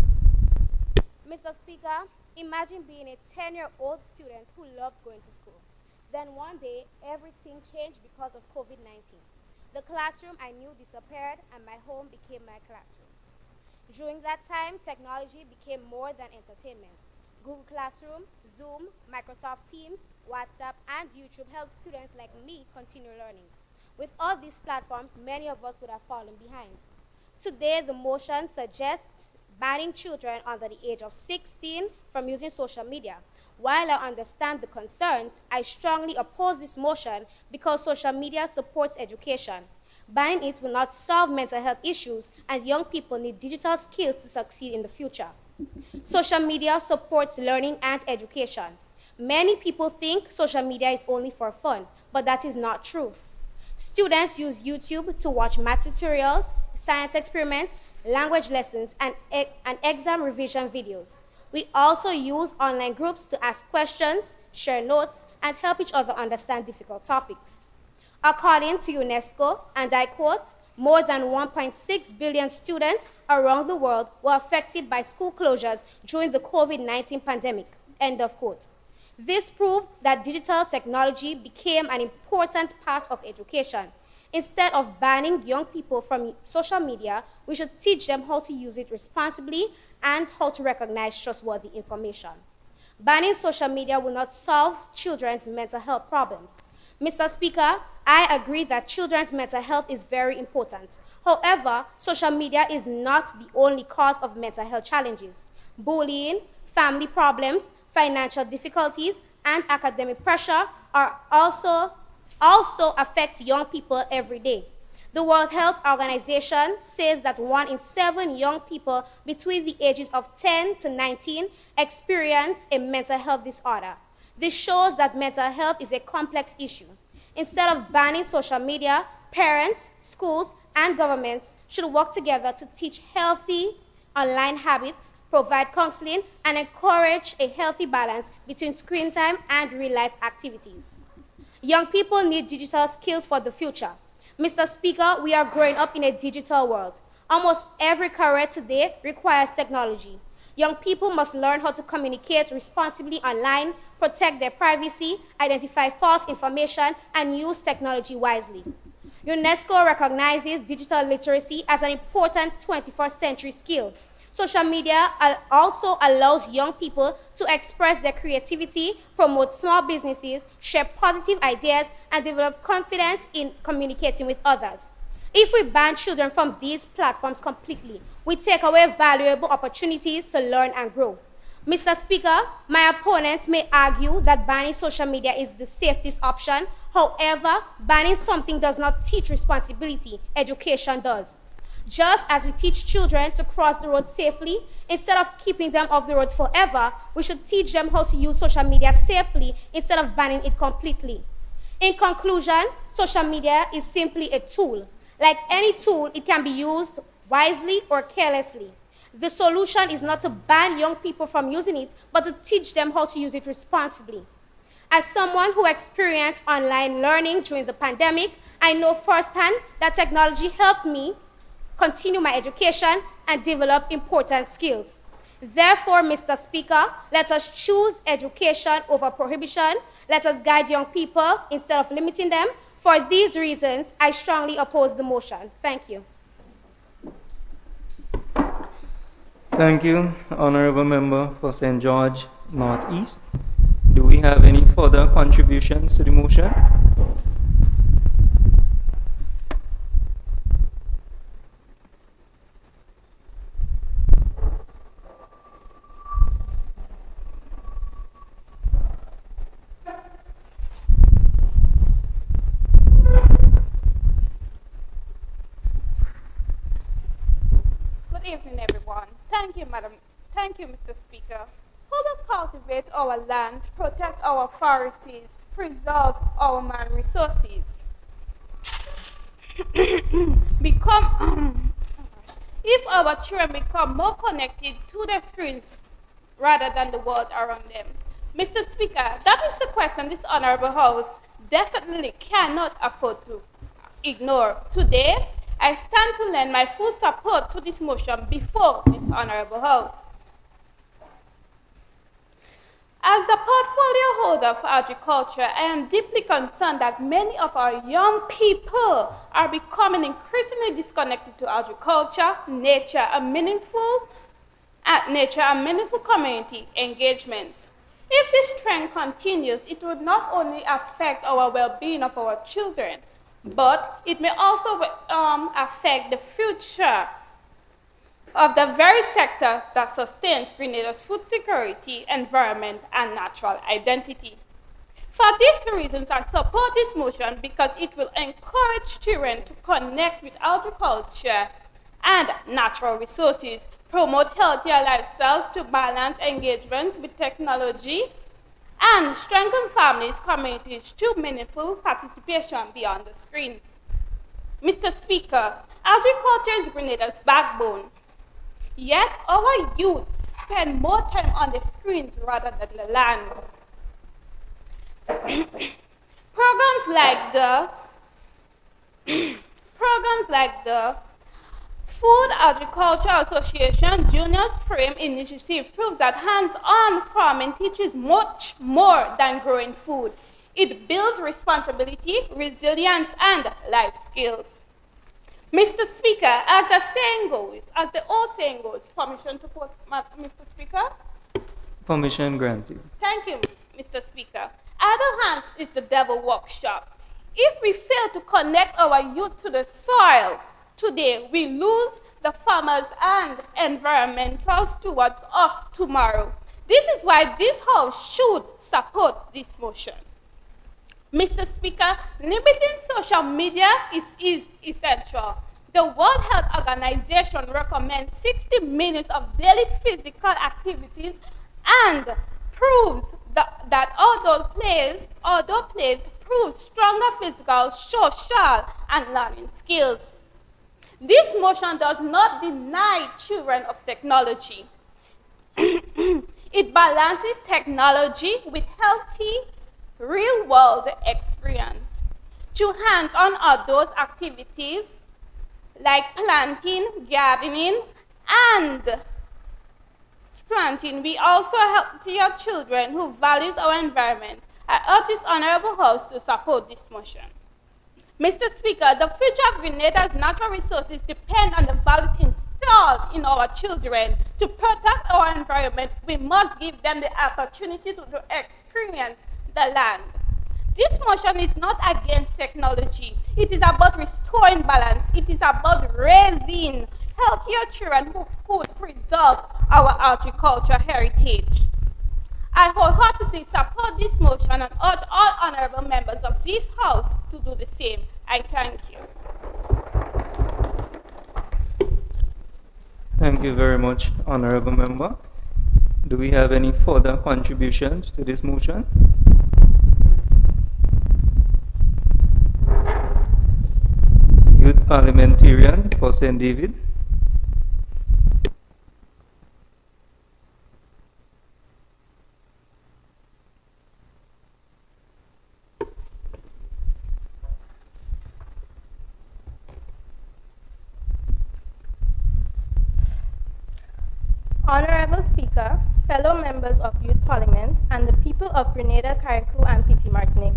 Mr. Speaker, imagine being a 10-year-old student who loved going to school. Then one day, everything changed because of COVID-19. The classroom I knew disappeared and my home became my classroom. During that time, technology became more than entertainment. Google Classroom, Zoom, Microsoft Teams, WhatsApp, and YouTube helped students like me continue learning. With all these platforms, many of us would have fallen behind. Today, the motion suggests banning children under the age of 16 from using social media. While I understand the concerns, I strongly oppose this motion because social media supports education. Banning it will not solve mental health issues, as young people need digital skills to succeed in the future. Social media supports learning and education. Many people think social media is only for fun, but that is not true. Students use YouTube to watch math tutorials, science experiments, language lessons, and exam revision videos. We also use online groups to ask questions, share notes, and help each other understand difficult topics. According to UNESCO, and I quote, more than 1.6 billion students around the world were affected by school closures during the COVID-19 pandemic, end of quote. This proved that digital technology became an important part of education. Instead of banning young people from social media, we should teach them how to use it responsibly and how to recognize trustworthy information. Banning social media will not solve children's mental health problems. Mr. Speaker, I agree that children's mental health is very important. However, social media is not the only cause of mental health challenges. Bullying, family problems, financial difficulties, and academic pressure are also affect young people every day. The World Health Organization says that 1 in 7 young people between the ages of 10 to 19 experience a mental health disorder. This shows that mental health is a complex issue. Instead of banning social media, parents, schools, and governments should work together to teach healthy online habits, provide counseling, and encourage a healthy balance between screen time and real-life activities. Young people need digital skills for the future. Mr. Speaker, we are growing up in a digital world. Almost every career today requires technology. Young people must learn how to communicate responsibly online, protect their privacy, identify false information, and use technology wisely. UNESCO recognizes digital literacy as an important 21st century skill. Social media also allows young people to express their creativity, promote small businesses, share positive ideas, and develop confidence in communicating with others. If we ban children from these platforms completely, we take away valuable opportunities to learn and grow. Mr. Speaker, my opponents may argue that banning social media is the safest option. However, banning something does not teach responsibility, education does. Just as we teach children to cross the road safely, instead of keeping them off the roads forever, we should teach them how to use social media safely instead of banning it completely. In conclusion, social media is simply a tool. Like any tool, it can be used wisely or carelessly. The solution is not to ban young people from using it, but to teach them how to use it responsibly. As someone who experienced online learning during the pandemic, I know firsthand that technology helped me continue my education and develop important skills. Therefore, Mr. Speaker, let us choose education over prohibition. Let us guide young people instead of limiting them. For these reasons, I strongly oppose the motion. Thank you. Thank you, Honorable Member for St. George Northeast. Do we have any further contributions to the motion? Good evening, everyone. Thank you, Madam. Thank you, Mr. Speaker. Who will cultivate our lands, protect our forests, preserve our man resources? If our children become more connected to their screens rather than the world around them. Mr. Speaker, that is the question this Honorable House definitely cannot afford to ignore. Today, I stand to lend my full support to this motion before this Honorable House. As the portfolio holder for agriculture, I am deeply concerned that many of our young people are becoming increasingly disconnected to agriculture, nature, and meaningful community engagements. If this trend continues, it would not only affect our well-being of our children, but it may also affect the future of the very sector that sustains Grenada's food security, environment, and natural identity. For these two reasons, I support this motion because it will encourage children to connect with agriculture and natural resources, promote healthier lifestyles to balance engagements with technology, and strengthen families, communities through meaningful participation beyond the screen. Mr. Speaker, agriculture is Grenada's backbone. Yet our youth spend more time on the screens rather than the land. Programs like the Food Agriculture Association Juniors Frame Initiative proves that hands-on farming teaches much more than growing food. It builds responsibility, resilience, and life skills. Mr. Speaker, as the old saying goes, permission to quote Mr. Speaker? Permission granted. Thank you, Mr. Speaker. Idle hands is the devil workshop. If we fail to connect our youth to the soil today, we lose the farmers and environmental stewards of tomorrow. This is why this House should support this motion. Mr. Speaker, limiting social media is essential. The World Health Organization recommends 60 minutes of daily physical activities and proves that outdoor plays prove stronger physical, social, and learning skills. This motion does not deny children of technology. It balances technology with healthy, real-world experience. Through hands-on outdoors activities like planting, gardening, and planting, we also help your children who values our environment. I urge this Honorable House to support this motion. Mr. Speaker, the future of Grenada's natural resources depend on the values installed in our children. To protect our environment, we must give them the opportunity to experience the land. This motion is not against technology. It is about restoring balance. It is about raising healthier children who could preserve our agricultural heritage. I wholeheartedly support this motion and urge all honorable members of this House to do the same. I thank you. Thank you very much, Honorable Member. Do we have any further contributions to this motion? Youth Parliamentarian for St. David. Honorable Speaker, fellow members of Youth Parliament, and the people of Grenada, Carriacou, and Petit Martinique.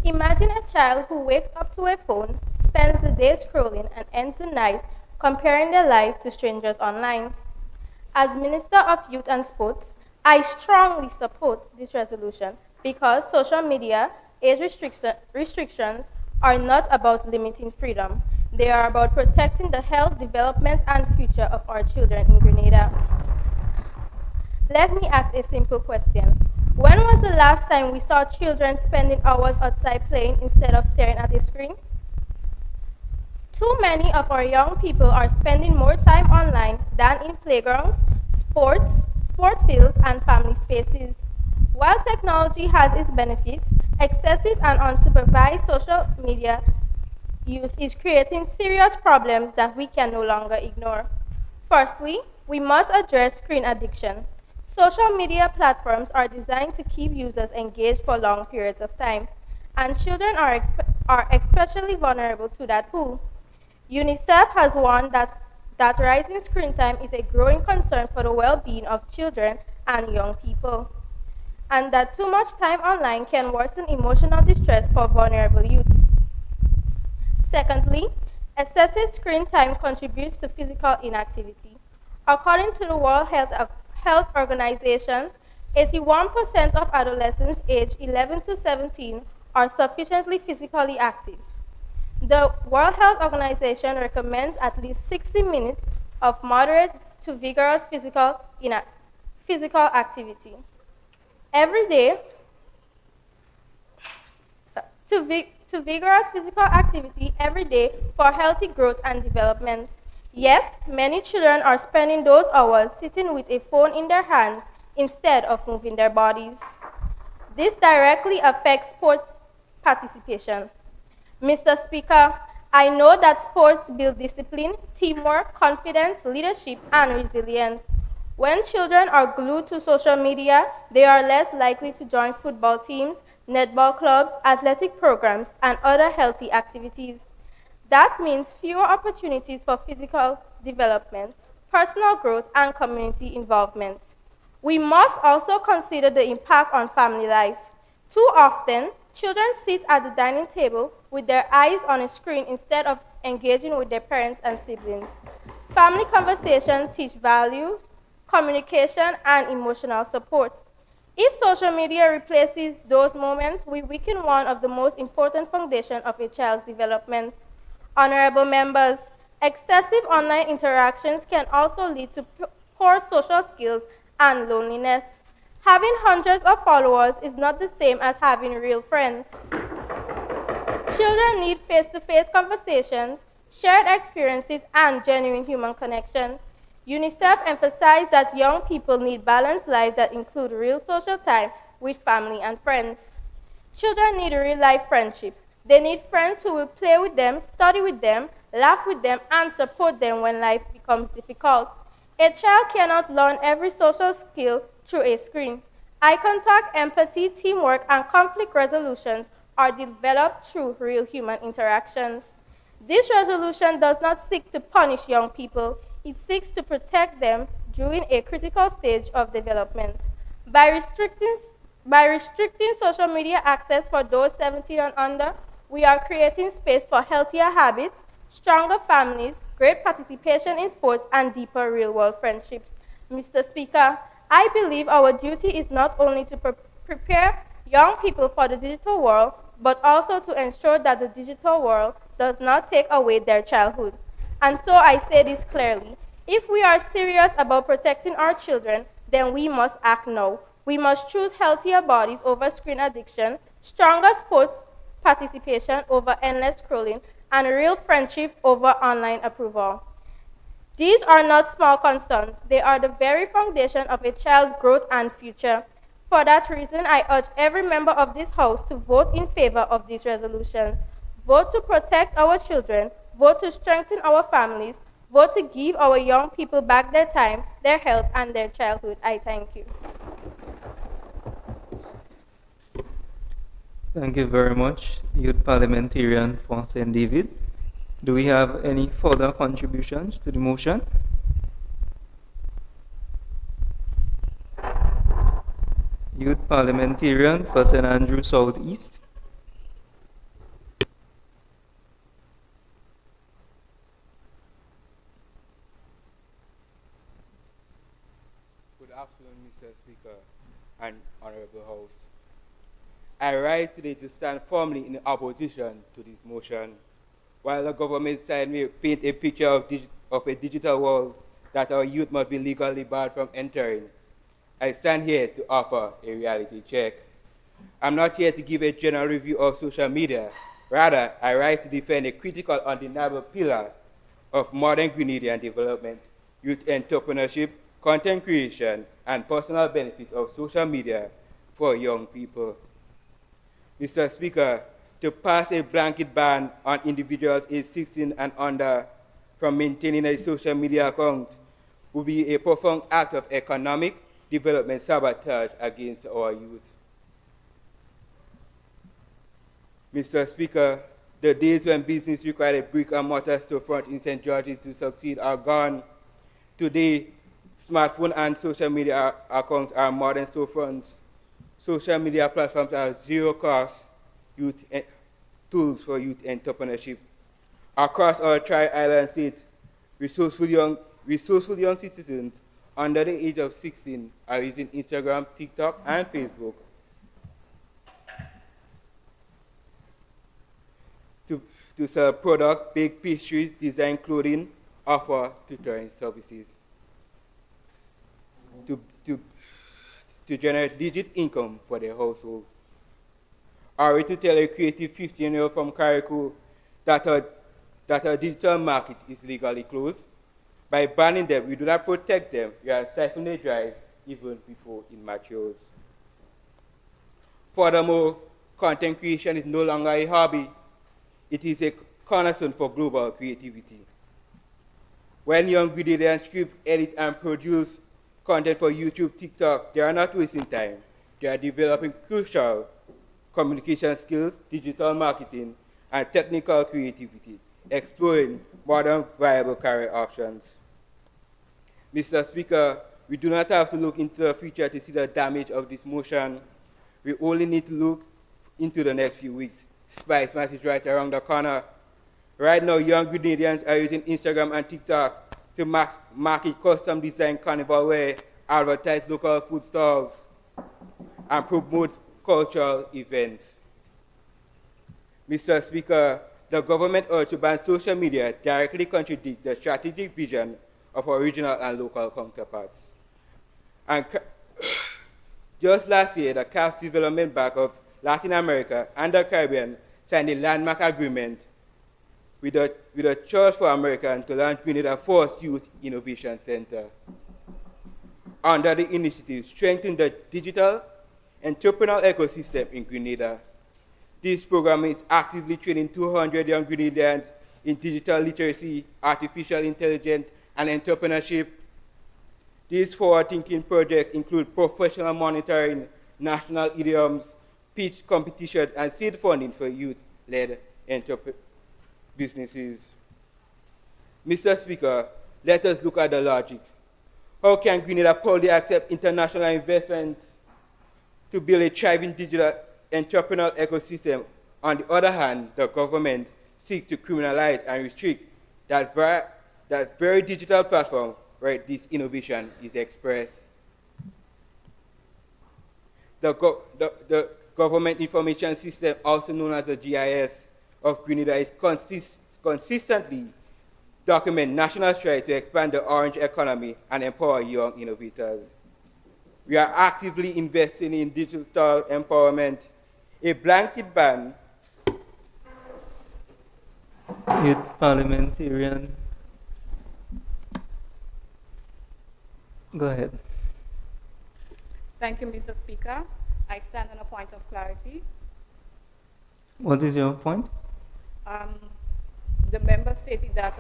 Imagine a child who wakes up to a phone, spends the day scrolling, and ends the night comparing their life to strangers online. As Minister of Youth and Sports, I strongly support this resolution because social media age restrictions are not about limiting freedom. They are about protecting the health, development, and future of our children in Grenada. Let me ask a simple question. When was the last time we saw children spending hours outside playing instead of staring at a screen? Too many of our young people are spending more time online than in playgrounds, sport fields, and family spaces. While technology has its benefits, excessive and unsupervised social media use is creating serious problems that we can no longer ignore. Firstly, we must address screen addiction. Social media platforms are designed to keep users engaged for long periods of time, and children are especially vulnerable to that pool. UNICEF has warned that rising screen time is a growing concern for the well-being of children and young people, and that too much time online can worsen emotional distress for vulnerable youths. Secondly, excessive screen time contributes to physical inactivity. According to the World Health Organization, 81% of adolescents aged 11 to 17 are sufficiently physically active. The World Health Organization recommends at least 60 minutes of moderate to vigorous physical activity every day. To vigorous physical activity every day for healthy growth and development. Yet, many children are spending those hours sitting with a phone in their hands instead of moving their bodies. This directly affects sports participation. Mr. Speaker, I know that sports build discipline, teamwork, confidence, leadership, and resilience. When children are glued to social media, they are less likely to join football teams, netball clubs, athletic programs, and other healthy activities. That means fewer opportunities for physical development, personal growth, and community involvement. We must also consider the impact on family life. Too often, children sit at the dining table with their eyes on a screen instead of engaging with their parents and siblings. Family conversations teach values, communication, and emotional support. If social media replaces those moments, we weaken one of the most important foundations of a child's development. Honorable members, excessive online interactions can also lead to poor social skills and loneliness. Having hundreds of followers is not the same as having real friends. Children need face-to-face conversations, shared experiences, and genuine human connection. UNICEF emphasized that young people need balanced lives that include real social time with family and friends. Children need real-life friendships. They need friends who will play with them, study with them, laugh with them, and support them when life becomes difficult. A child cannot learn every social skill through a screen. Eye contact, empathy, teamwork, and conflict resolutions are developed through real human interactions. This resolution does not seek to punish young people. It seeks to protect them during a critical stage of development. By restricting social media access for those 17 and under, we are creating space for healthier habits, stronger families, great participation in sports, and deeper real-world friendships. Mr. Speaker, I believe our duty is not only to prepare young people for the digital world, but also to ensure that the digital world does not take away their childhood. And so I say this clearly. If we are serious about protecting our children, then we must act now. We must choose healthier bodies over screen addiction, stronger sports participation over endless scrolling, and real friendship over online approval. These are not small concerns. They are the very foundation of a child's growth and future. For that reason, I urge every member of this House to vote in favor of this resolution. Vote to protect our children. Vote to strengthen our families. Vote to give our young people back their time, their health, and their childhood. I thank you. Thank you very much, Youth Parliamentarian for St. David. Do we have any further contributions to the motion? Youth Parliamentarian for St. Andrew Southeast. Good afternoon, Mr. Speaker and Honorable House. I rise today to stand firmly in opposition to this motion. While the government side may paint a picture of a digital world that our youth must be legally barred from entering, I stand here to offer a reality check. I'm not here to give a general review of social media. Rather, I rise to defend a critical, undeniable pillar of modern Grenadian development, youth entrepreneurship, content creation, and personal benefits of social media for young people. Mr. Speaker, to pass a blanket ban on individuals aged 16 and under from maintaining a social media account would be a profound act of economic development sabotage against our youth. Mr. Speaker, the days when business required a brick-and-mortar storefront in St. George's to succeed are gone. Today, smartphone and social media accounts are modern storefronts. Social media platforms are zero-cost tools for youth entrepreneurship. Across our tri-island state, resourceful young citizens under the age of 16 are using Instagram, TikTok, and Facebook to sell products, bake pastries, design clothing, offer tutoring services. To generate legit income for their household. Are we to tell a creative 15-year-old from Carriacou that our digital market is legally closed? By banning them, we do not protect them. We are stifling their drive even before it matures. Furthermore, content creation is no longer a hobby. It is a cornerstone for global creativity. When young Grenadians script, edit, and produce content for YouTube, TikTok, they are not wasting time. They are developing crucial communication skills, digital marketing, and technical creativity, exploring modern viable career options. Mr. Speaker, we do not have to look into the future to see the damage of this motion. We only need to look into the next few weeks. Spice Mass is right around the corner. Right now, young Grenadians are using Instagram and TikTok to market custom design carnival wear, advertise local food stalls, and promote cultural events. Mr. Speaker, the government urged to ban social media directly contradicts the strategic vision of our regional and local counterparts. And just last year, the CAF Development Bank of Latin America and the Caribbean signed a landmark agreement with the Church for America to launch Grenada's first Youth Innovation Center. Under the initiative, strengthen the digital entrepreneurial ecosystem in Grenada. This program is actively training 200 young Grenadians in digital literacy, artificial intelligence, and entrepreneurship. These forward-thinking projects include professional monitoring, national idioms, pitch competitions, and seed funding for youth-led businesses. Mr. Speaker, let us look at the logic. How can Grenada proudly accept international investment to build a thriving digital entrepreneurial ecosystem? On the other hand, the government seek to criminalize and restrict that very digital platform where this innovation is expressed. The Government Information System, also known as the GIS of Grenada, is consistently document national strides to expand the orange economy and empower young innovators. We are actively investing in digital empowerment. A blanket ban. Youth parliamentarian. Go ahead. Thank you, Mr. Speaker. I stand on a point of clarity. What is your point? The member stated that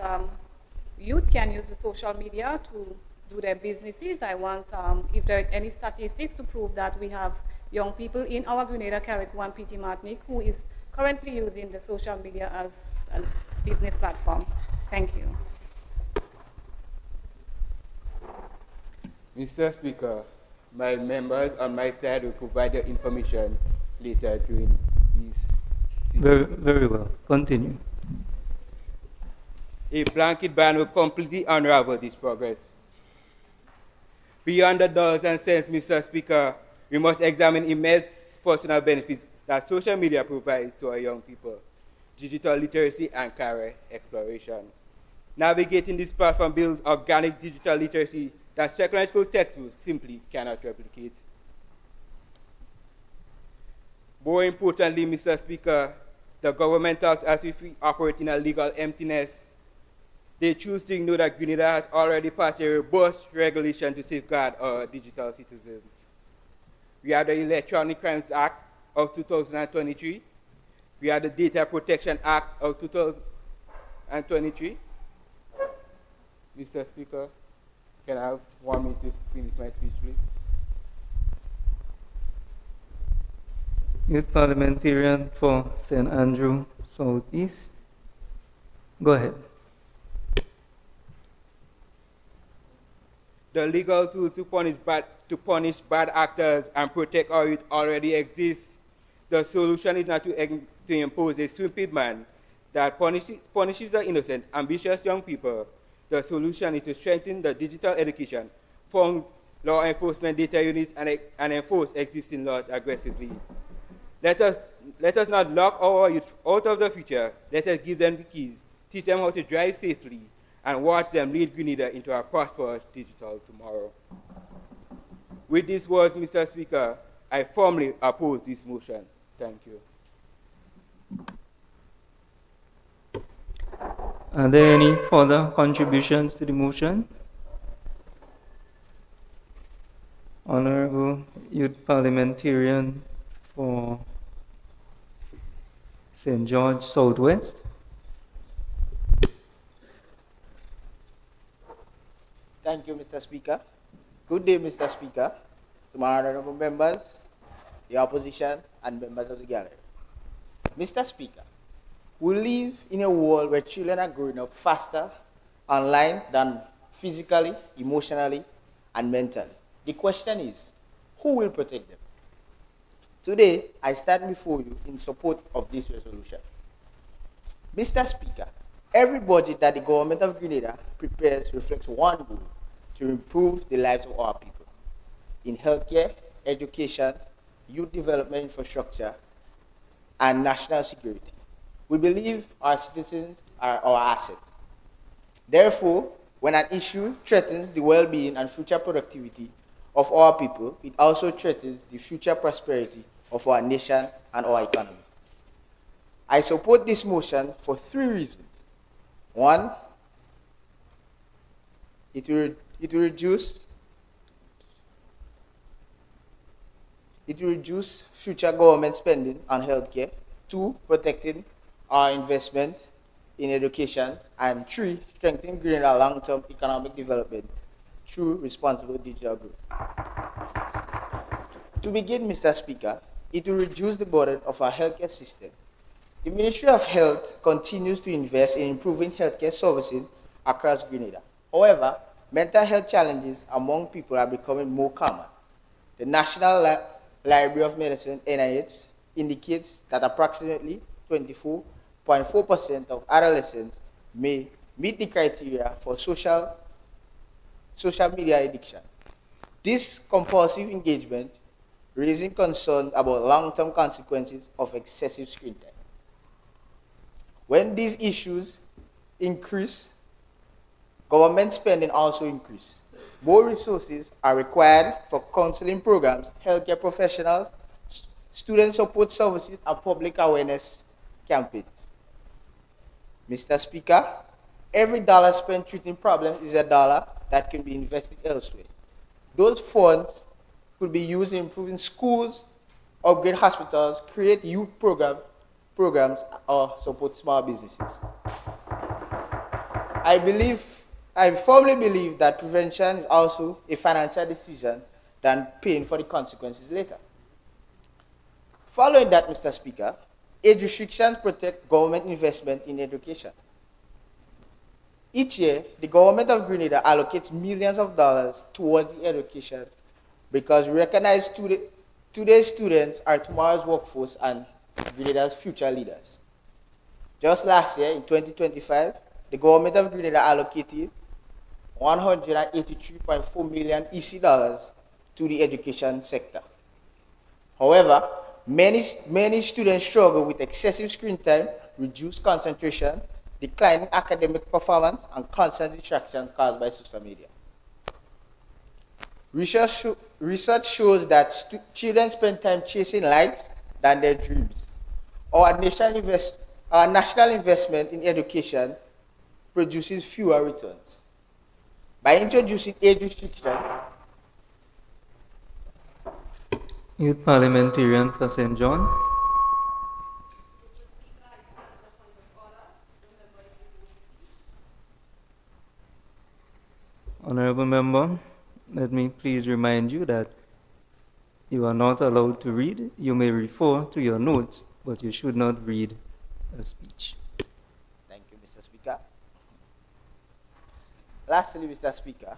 youth can use the social media to do their businesses. I want, if there is any statistics to prove that we have young people in our Grenada, Carriacou, and PT Martinique who is currently using the social media as a business platform. Thank you. Mr. Speaker, my members on my side will provide the information later during this. Very well. Continue. A blanket ban will completely unravel this progress. Beyond the dollars and cents, Mr. Speaker, we must examine immense personal benefits that social media provides to our young people: digital literacy and career exploration. Navigating this platform builds organic digital literacy that secondary school textbooks simply cannot replicate. More importantly, Mr. Speaker, the government talks as if we operate in a legal emptiness. They choose to ignore that Grenada has already passed a robust regulation to safeguard our digital citizens. We have the Electronic Crimes Act of 2023. We have the Data Protection Act of 2023. Mr. Speaker, can I have 1 minute to finish my speech, please? Youth parliamentarian for St. Andrew Southeast. Go ahead. The legal tools to punish bad actors and protect our youth already exist. The solution is not to impose a sweeping ban that punishes the innocent, ambitious young people. The solution is to strengthen the digital education, form law enforcement data units, and enforce existing laws aggressively. Let us not lock our youth out of the future. Let us give them the keys, teach them how to drive safely, and watch them lead Grenada into a prosperous digital tomorrow. With these words, Mr. Speaker, I firmly oppose this motion. Thank you. Are there any further contributions to the motion? Honorable Youth Parliamentarian for St. George Southwest. Thank you, Mr. Speaker. Good day, Mr. Speaker, to my honorable members, the opposition, and members of the gallery. Mr. Speaker, we live in a world where children are growing up faster online than physically, emotionally, and mentally. The question is, who will protect them? Today, I stand before you in support of this resolution. Mr. Speaker, every budget that the government of Grenada prepares reflects one goal: to improve the lives of our people in healthcare, education, youth development infrastructure, and national security. We believe our citizens are our asset. Therefore, when an issue threatens the well-being and future productivity of our people, it also threatens the future prosperity of our nation and our economy. I support this motion for 3 reasons. 1, it will reduce future government spending on healthcare. 2, protecting our investment in education. And 3, strengthening Grenada long-term economic development through responsible digital growth. To begin, Mr. Speaker, it will reduce the burden of our healthcare system. The Ministry of Health continues to invest in improving healthcare services across Grenada. However, mental health challenges among people are becoming more common. The National Library of Medicine, NIH, indicates that approximately 24% 0.4% of adolescents may meet the criteria for social media addiction. This compulsive engagement raising concern about long-term consequences of excessive screen time. When these issues increase, government spending also increases. More resources are required for counseling programs, healthcare professionals, student support services, and public awareness campaigns. Mr. Speaker, every dollar spent treating problems is a dollar that can be invested elsewhere. Those funds could be used in improving schools, upgrade hospitals, create youth programs, or support small businesses. I firmly believe that prevention is also a financial decision than paying for the consequences later. Following that, Mr. Speaker, age restrictions protect government investment in education. Each year, the government of Grenada allocates millions of dollars towards the education because we recognize today's students are tomorrow's workforce and Grenada's future leaders. Just last year, in 2025, the government of Grenada allocated 183.4 million EC dollars to the education sector. However, many students struggle with excessive screen time, reduced concentration, declining academic performance, and constant distraction caused by social media. Research shows that children spend time chasing likes than their dreams. Our national investment in education produces fewer returns. By introducing age restriction, Youth Parliamentarian for St. John. Honorable Member, let me please remind you that you are not allowed to read. You may refer to your notes, but you should not read a speech. thank you, Mr. Speaker. Lastly, Mr. Speaker,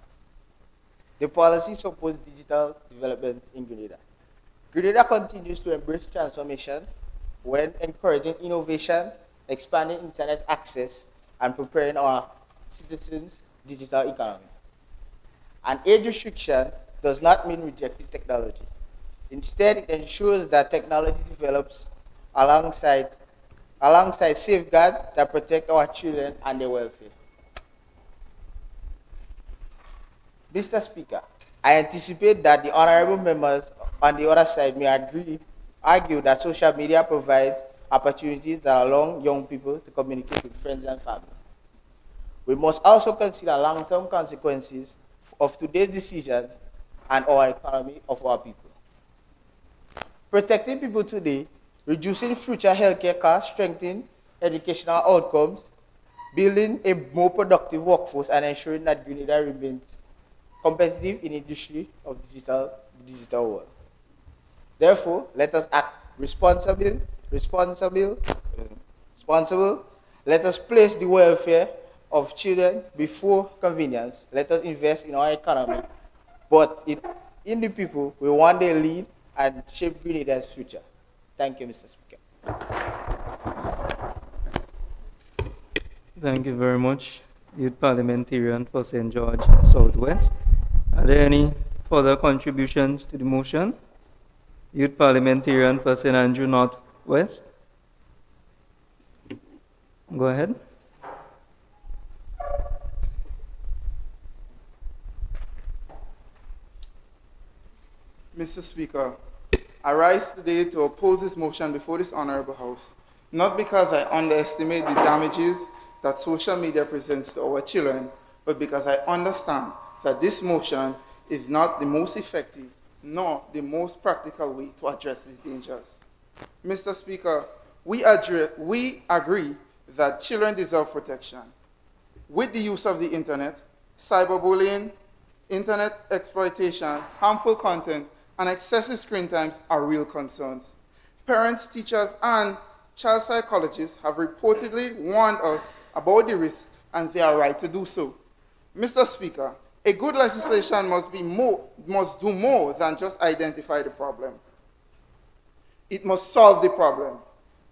the policy supports digital development in Grenada. Grenada continues to embrace transformation when encouraging innovation, expanding internet access, and preparing our citizens' digital economy. An age restriction does not mean rejecting technology. Instead, it ensures that technology develops alongside safeguards that protect our children and their welfare. Mr. Speaker, I anticipate that the honorable members on the other side may argue that social media provides opportunities that allow young people to communicate with friends and family. We must also consider long-term consequences of today's decision and our economy of our people. Protecting people today, reducing future healthcare costs, strengthening educational outcomes, building a more productive workforce, and ensuring that Grenada remains competitive in the industry of digital world. Therefore, let us act responsible. Let us place the welfare of children before convenience. Let us invest in our economy, but in the people we one day lead and shape Grenada's future. Thank you, Mr. Speaker. Thank you very much, Youth Parliamentarian for St. George Southwest. Are there any further contributions to the motion? Youth Parliamentarian for St. Andrew Northwest. Go ahead. Mr. Speaker, I rise today to oppose this motion before this honorable House, not because I underestimate the damages that social media presents to our children, but because I understand that this motion is not the most effective nor the most practical way to address these dangers. Mr. Speaker, we agree that children deserve protection. With the use of the internet, cyberbullying, internet exploitation, harmful content, and excessive screen times are real concerns. Parents, teachers, and child psychologists have reportedly warned us about the risks, and they are right to do so. Mr. Speaker, a good legislation must do more than just identify the problem. It must solve the problem.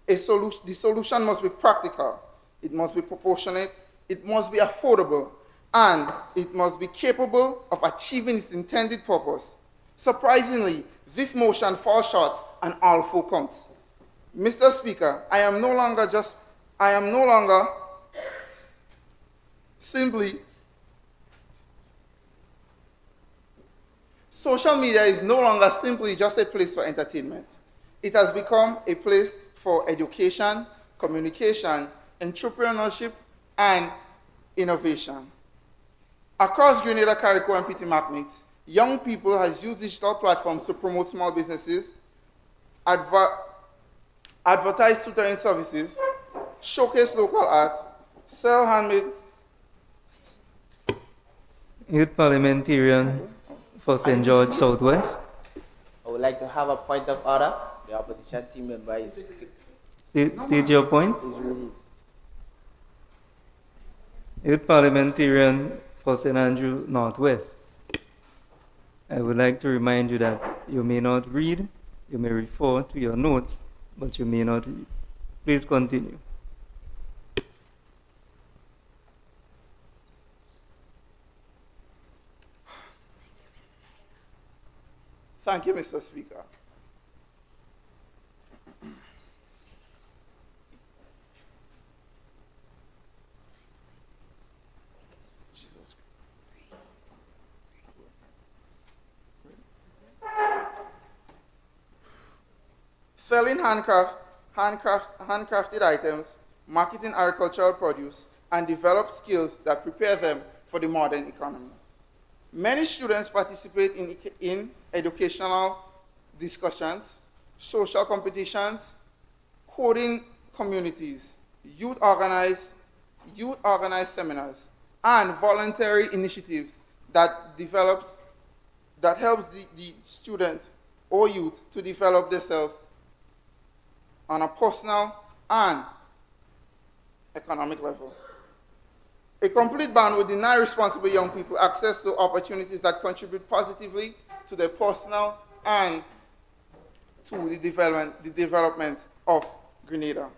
The solution must be practical, it must be proportionate, it must be affordable, and it must be capable of achieving its intended purpose. Surprisingly, this motion falls short on all 4 counts. Mr. Speaker, I am no longer simply, social media is no longer simply just a place for entertainment. It has become a place for education, communication, entrepreneurship, and innovation. Across Grenada, Carriacou, and PT Martinique, young people have used digital platforms to promote small businesses, advertise tutoring services, showcase local art, sell handmade. Youth Parliamentarian for St. George Southwest. I would like to have a point of order. The opposition team member is State your point. relieved. Youth Parliamentarian for St. Andrew Northwest. I would like to remind you that you may not read, you may refer to your notes, but you may not read. Please continue. Thank you, Mr. Speaker. Selling handcrafted items, marketing agricultural produce, and develop skills that prepare them for the modern economy. Many students participate in educational discussions, social competitions, coding communities, youth organized seminars, and voluntary initiatives that helps the student or youth to develop themselves on a personal and economic level. A complete ban would deny responsible young people access to opportunities that contribute positively to their personal and to the development of Grenada.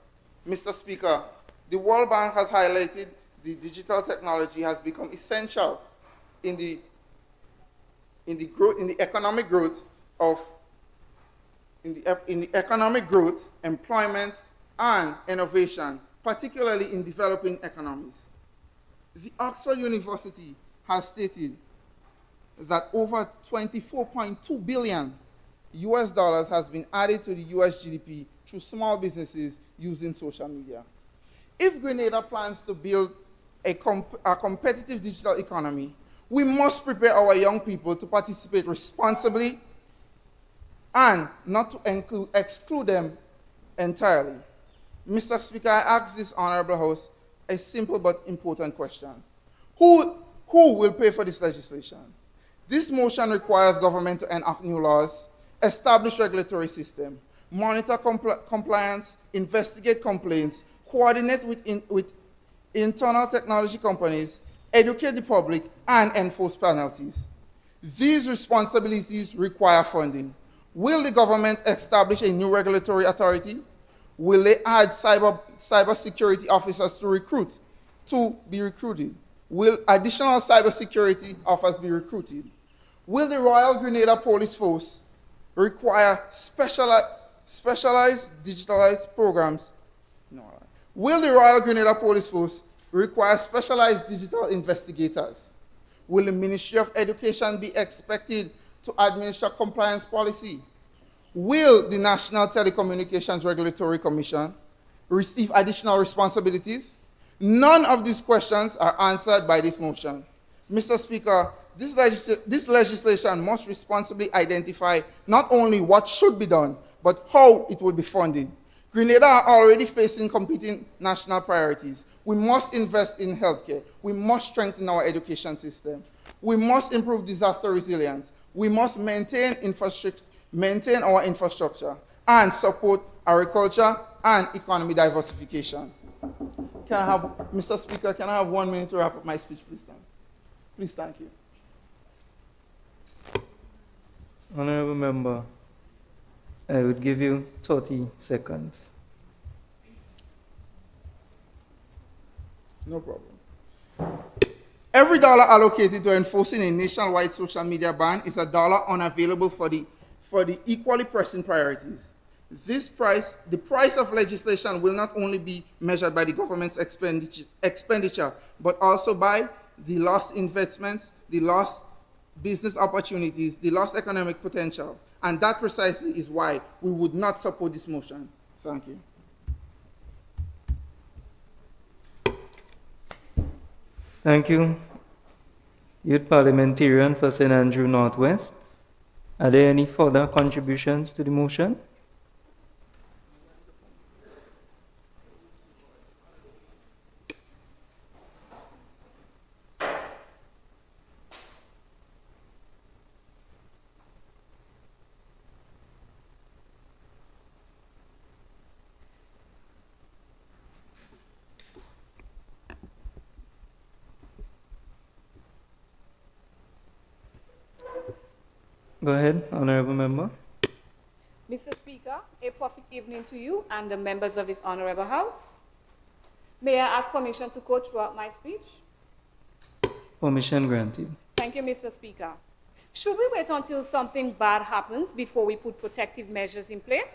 Mr. Speaker, the World Bank has highlighted the digital technology has become essential in the economic growth, employment, and innovation, particularly in developing economies. The Oxford University has stated that over $24.2 billion has been added to the US GDP through small businesses using social media. If Grenada plans to build a competitive digital economy, we must prepare our young people to participate responsibly and not to exclude them entirely. Mr. Speaker, I ask this Honorable House a simple but important question. Who will pay for this legislation? This motion requires government to enact new laws, establish regulatory system, monitor compliance, investigate complaints, coordinate with internal technology companies, educate the public, and enforce penalties. These responsibilities require funding. Will the government establish a new regulatory authority? Will they add cybersecurity officers to be recruited? Will additional cybersecurity officers be recruited? Will the Royal Grenada Police Force require specialized digitalized programs? No. Will the Royal Grenada Police Force require specialized digital investigators? Will the Ministry of Education be expected to administer compliance policy? Will the National Telecommunications Regulatory Commission receive additional responsibilities? None of these questions are answered by this motion. Mr. Speaker, this legislation must responsibly identify not only what should be done, but how it will be funded. Grenada are already facing competing national priorities. We must invest in healthcare. We must strengthen our education system. We must improve disaster resilience. We must maintain our infrastructure and support agriculture and economy diversification. Mr. Speaker, can I have 1 minute to wrap up my speech, please? Please, thank you. Honorable Member, I would give you 30 seconds. No problem. Every dollar allocated to enforcing a nationwide social media ban is a dollar unavailable for the equally pressing priorities. The price of legislation will not only be measured by the government's expenditure, but also by the lost investments, the lost business opportunities, the lost economic potential. And that precisely is why we would not support this motion. Thank you. Thank you. Youth Parliamentarian for St. Andrew Northwest. Are there any further contributions to the motion? Go ahead, Honorable Member. Mr. Speaker, a perfect evening to you and the members of this Honorable House. May I ask permission to go throughout my speech? Permission granted. Thank you, Mr. Speaker. Should we wait until something bad happens before we put protective measures in place?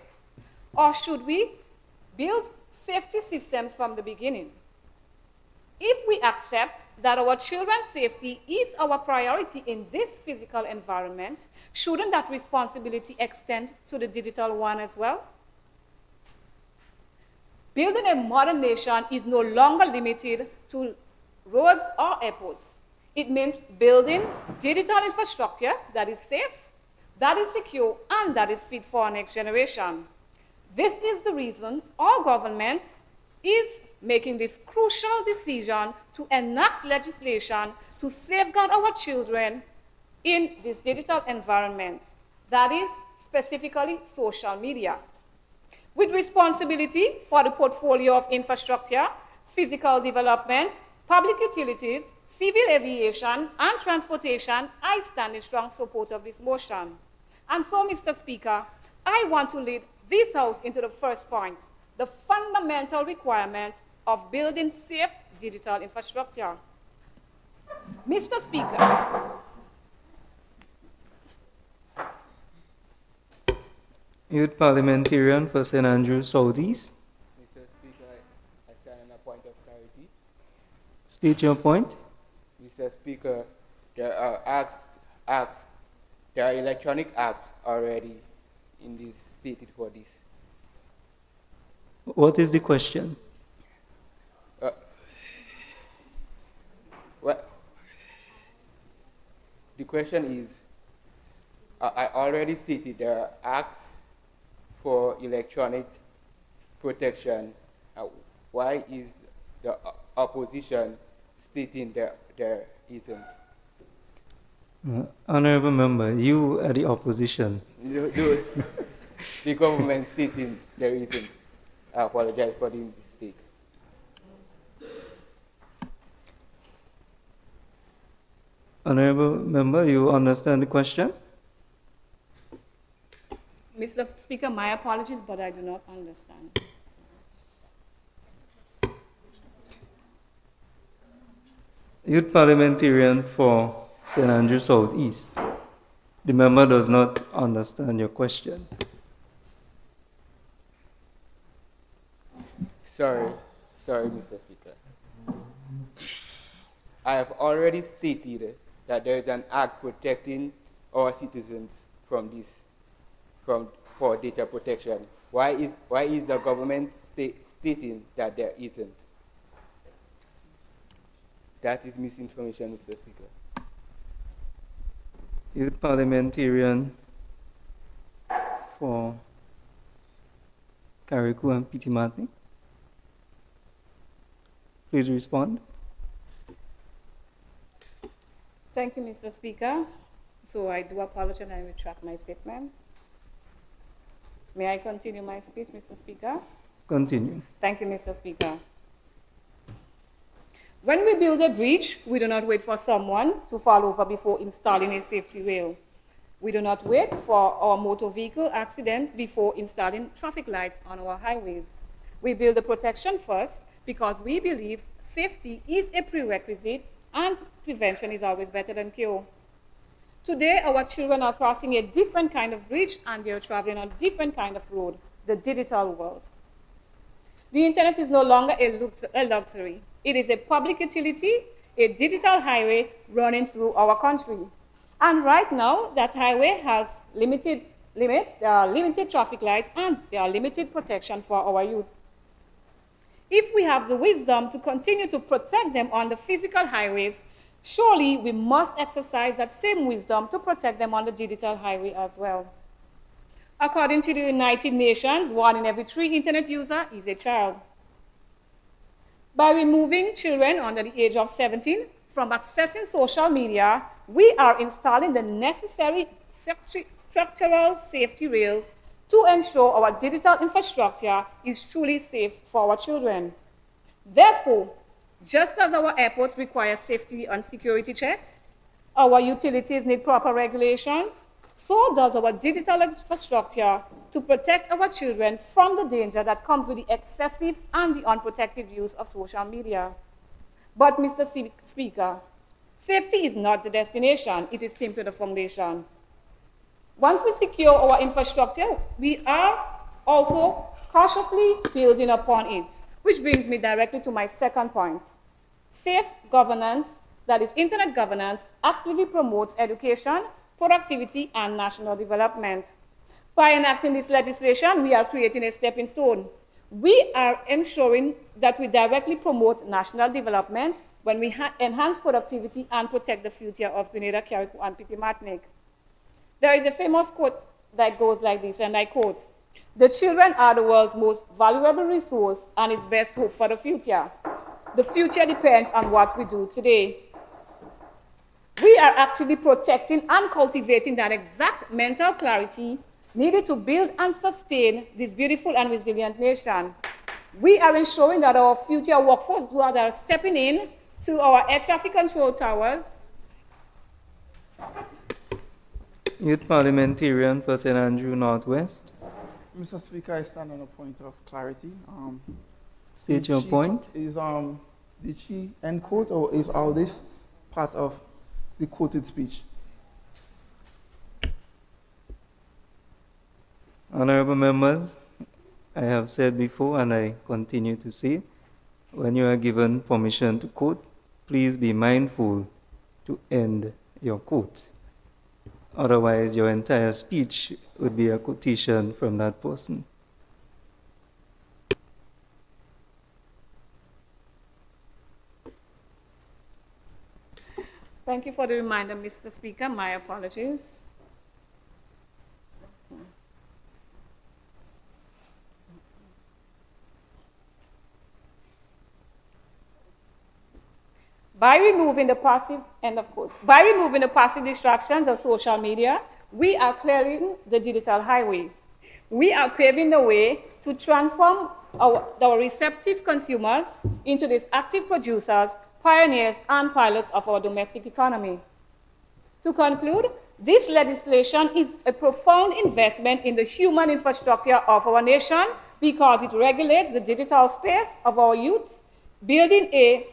Or should we build safety systems from the beginning? If we accept that our children's safety is our priority in this physical environment, shouldn't that responsibility extend to the digital one as well? Building a modern nation is no longer limited to roads or airports. It means building digital infrastructure that is safe, that is secure, and that is fit for our next generation. This is the reason our government is making this crucial decision to enact legislation to safeguard our children in this digital environment, that is specifically social media. With responsibility for the portfolio of infrastructure, physical development, public utilities, civil aviation, and transportation, I stand in strong support of this motion. And so, Mr. Speaker, I want to lead this House into the first point, the fundamental requirement of building safe digital infrastructure. Mr. Speaker, Youth Parliamentarian for St. Andrews Southeast. Mr. Speaker, I stand on a point of clarity. State your point. Mr. Speaker, there are electronic acts already in this stated for this. What is the question? Well, the question is, I already stated there are acts for electronic protection. Why is the opposition stating there isn't? Honorable Member, you are the opposition. The government stating there isn't. I apologize for the mistake. Honorable Member, you understand the question? Mr. Speaker, my apologies, but I do not understand. Youth Parliamentarian for St. Andrew Southeast. The member does not understand your question. Sorry, Mr. Speaker. I have already stated that there is an act protecting our citizens from this, for data protection. Why is the government stating that there isn't? That is misinformation, Mr. Speaker. Youth Parliamentarian for Carriacou and Pitimati. Please respond. Thank you, Mr. Speaker. So I do apologize and I retract my statement. May I continue my speech, Mr. Speaker? Continue. Thank you, Mr. Speaker. When we build a bridge, we do not wait for someone to fall over before installing a safety rail. We do not wait for our motor vehicle accident before installing traffic lights on our highways. We build the protection first because we believe safety is a prerequisite and prevention is always better than cure. Today, our children are crossing a different kind of bridge and they are traveling on a different kind of road, the digital world. The internet is no longer a luxury. It is a public utility, a digital highway running through our country. And right now, that highway has limited limits, there are limited traffic lights, and there are limited protection for our youth. If we have the wisdom to continue to protect them on the physical highways, surely we must exercise that same wisdom to protect them on the digital highway as well. According to the United Nations, 1 in every 3 internet user is a child. By removing children under the age of 17 from accessing social media, we are installing the necessary structural safety rails to ensure our digital infrastructure is truly safe for our children. Therefore, just as our airports require safety and security checks, our utilities need proper regulations, so does our digital infrastructure to protect our children from the danger that comes with the excessive and the unprotected use of social media. But, Mr. Speaker, safety is not the destination, it is simply the foundation. Once we secure our infrastructure, we are also cautiously building upon it, which brings me directly to my second point. Safe governance, that is internet governance, actively promotes education, productivity, and national development. By enacting this legislation, we are creating a stepping stone. We are ensuring that we directly promote national development when we enhance productivity and protect the future of Grenada, Carriacou, and Petit Martinique. There is a famous quote that goes like this, and I quote, "The children are the world's most valuable resource and its best hope for the future. The future depends on what we do today." We are actively protecting and cultivating that exact mental clarity needed to build and sustain this beautiful and resilient nation. We are ensuring that our future workforce who are stepping in to our air traffic control towers. Youth Parliamentarian for St. Andrew Northwest. Mr. Speaker, I stand on a point of clarity. State your point. Did she end quote, or is all this part of the quoted speech? Honorable members, I have said before and I continue to say, when you are given permission to quote, please be mindful to end your quote. Otherwise, your entire speech would be a quotation from that person. Thank you for the reminder, Mr. Speaker. My apologies. By removing the passive, end of quote, by removing the passive distractions of social media, we are clearing the digital highway. We are paving the way to transform our receptive consumers into these active producers, pioneers, and pilots of our domestic economy. To conclude, this legislation is a profound investment in the human infrastructure of our nation because it regulates the digital space of our youth, building a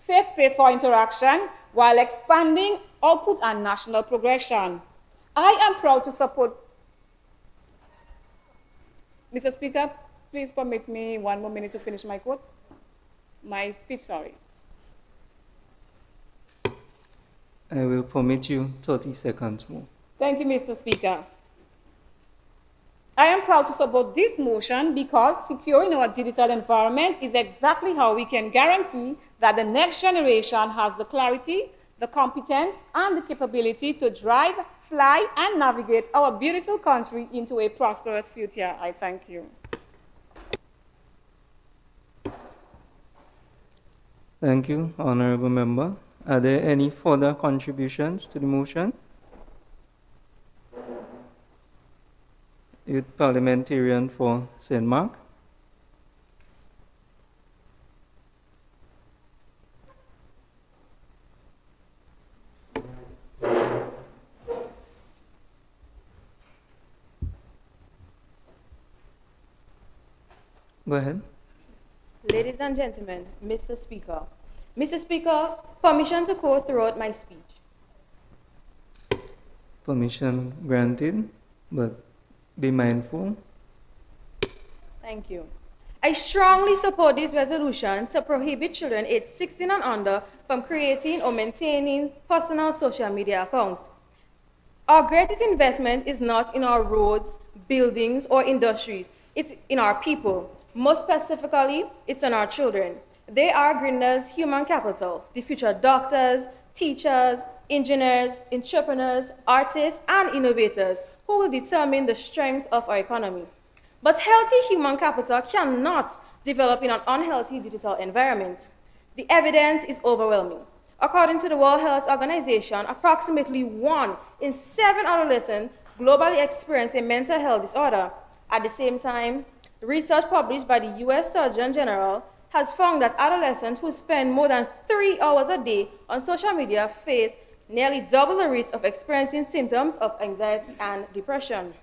safe space for interaction while expanding output and national progression. I am proud to support. Mr. Speaker, please permit me 1 more minute to finish my quote. My speech, sorry. I will permit you 30 seconds more. Thank you, Mr. Speaker. I am proud to support this motion because securing our digital environment is exactly how we can guarantee that the next generation has the clarity, the competence, and the capability to drive, fly, and navigate our beautiful country into a prosperous future. I thank you. Thank you, Honorable Member. Are there any further contributions to the motion? Youth Parliamentarian for St. Mark. Go ahead. Ladies and gentlemen, Mr. Speaker. Mr. Speaker, permission to quote throughout my speech. Permission granted, but be mindful. Thank you. I strongly support this resolution to prohibit children aged 16 and under from creating or maintaining personal social media accounts. Our greatest investment is not in our roads, buildings, or industries. It's in our people. Most specifically, it's on our children. They are Grenada's human capital, the future doctors, teachers, engineers, entrepreneurs, artists, and innovators who will determine the strength of our economy. But healthy human capital cannot develop in an unhealthy digital environment. The evidence is overwhelming. According to the World Health Organization, approximately 1 in 7 adolescents globally experience a mental health disorder. At the same time, research published by the US Surgeon General has found that adolescents who spend more than 3 hours a day on social media face nearly double the risk of experiencing symptoms of anxiety and depression.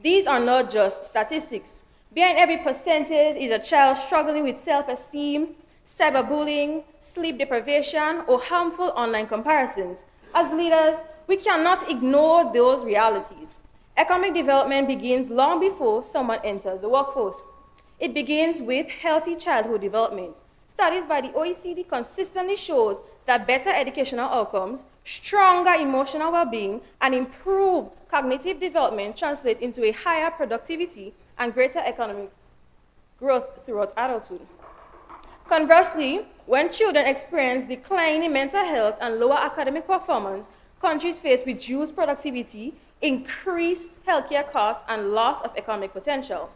These are not just statistics. Behind every percentage is a child struggling with self-esteem, cyberbullying, sleep deprivation, or harmful online comparisons. As leaders, we cannot ignore those realities. Economic development begins long before someone enters the workforce. It begins with healthy childhood development. Studies by the OECD consistently shows that better educational outcomes, stronger emotional well-being, and improved cognitive development translate into a higher productivity and greater economic growth throughout adulthood. Conversely, when children experience decline in mental health and lower academic performance, countries face reduced productivity, increased healthcare costs, and loss of economic potential.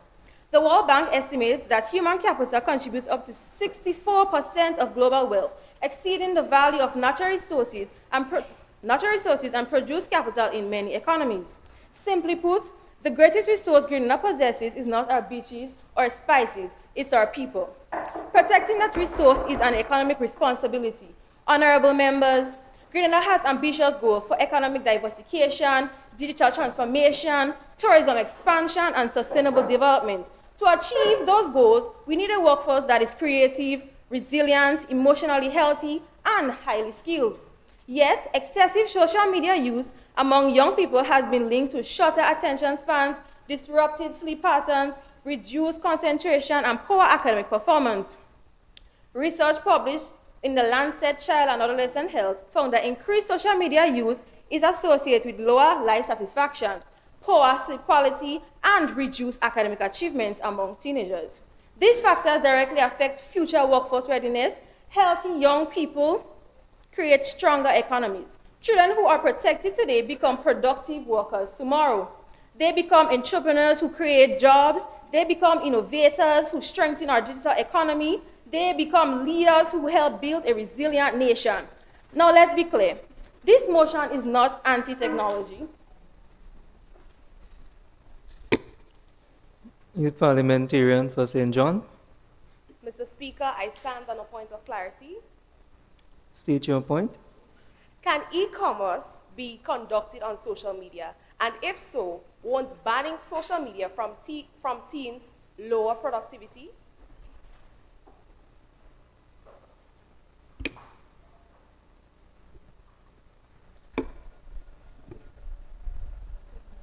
The World Bank estimates that human capital contributes up to 64% of global wealth, exceeding the value of natural resources and produced capital in many economies. Simply put, the greatest resource Grenada possesses is not our beaches or spices, it's our people. Protecting that resource is an economic responsibility. Honorable members, Grenada has ambitious goals for economic diversification, digital transformation, tourism expansion, and sustainable development. To achieve those goals, we need a workforce that is creative, resilient, emotionally healthy, and highly skilled. Yet, excessive social media use among young people has been linked to shorter attention spans, disrupted sleep patterns, reduced concentration, and poor academic performance. Research published in the Lancet Child and Adolescent Health found that increased social media use is associated with lower life satisfaction, poor sleep quality, and reduced academic achievements among teenagers. These factors directly affect future workforce readiness. Healthy young people create stronger economies. Children who are protected today become productive workers tomorrow. They become entrepreneurs who create jobs. They become innovators who strengthen our digital economy. They become leaders who help build a resilient nation. Now let's be clear. This motion is not anti-technology. Youth Parliamentarian for St. John. Mr. Speaker, I stand on a point of clarity. State your point. Can e-commerce be conducted on social media? And if so, won't banning social media from teens lower productivity?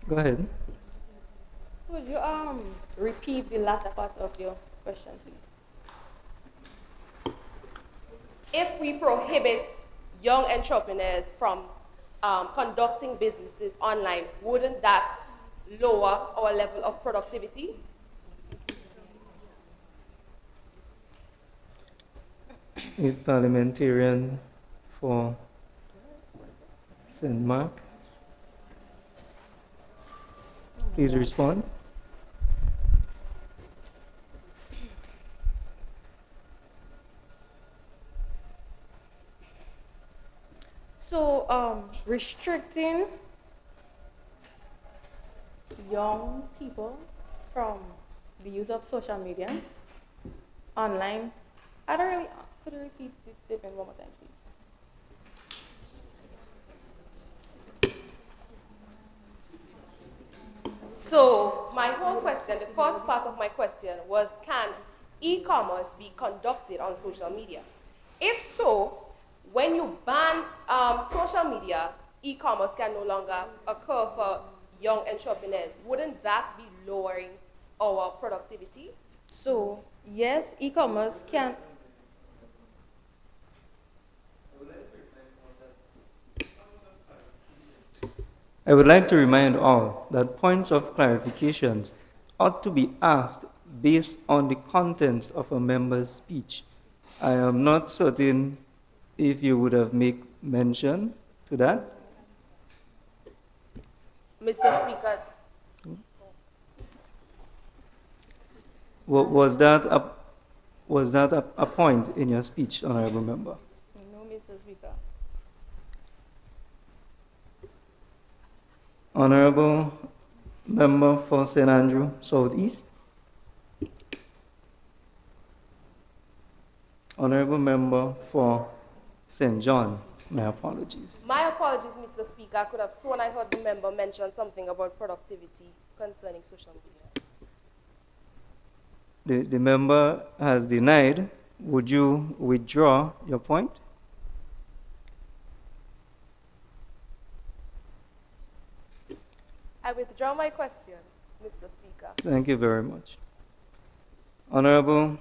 Go ahead. Could you repeat the latter part of your question, please? If we prohibit young entrepreneurs from conducting businesses online, wouldn't that lower our level of productivity? Youth Parliamentarian for St. Mark. Please respond. So, restricting young people from the use of social media online. Could you repeat this statement one more time, please? So my whole question, the first part of my question was, can e-commerce be conducted on social media? If so, when you ban social media, e-commerce can no longer occur for young entrepreneurs. Wouldn't that be lowering our productivity? So, yes, e-commerce can. I would like to remind all that points of clarifications ought to be asked based on the contents of a member's speech. I am not certain if you would have made mention to that. Mr. Speaker, Was that a point in your speech, honorable member? No, Mr. Speaker. Honorable member for St. Andrew Southeast. Honorable member for St. John. My apologies. my apologies, Mr. Speaker. I could have sworn I heard the member mention something about productivity concerning social media. The member has denied. Would you withdraw your point? I withdraw my question, Mr. Speaker. Thank you very much. Honorable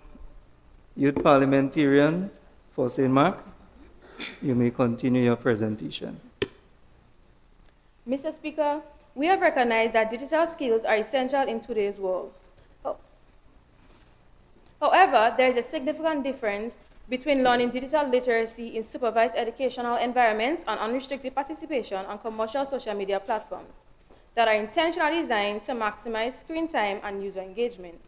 Youth Parliamentarian for St. Mark, you may continue your presentation. Mr. Speaker, we have recognized that digital skills are essential in today's world. However, there is a significant difference between learning digital literacy in supervised educational environments and unrestricted participation on commercial social media platforms that are intentionally designed to maximize screen time and user engagement.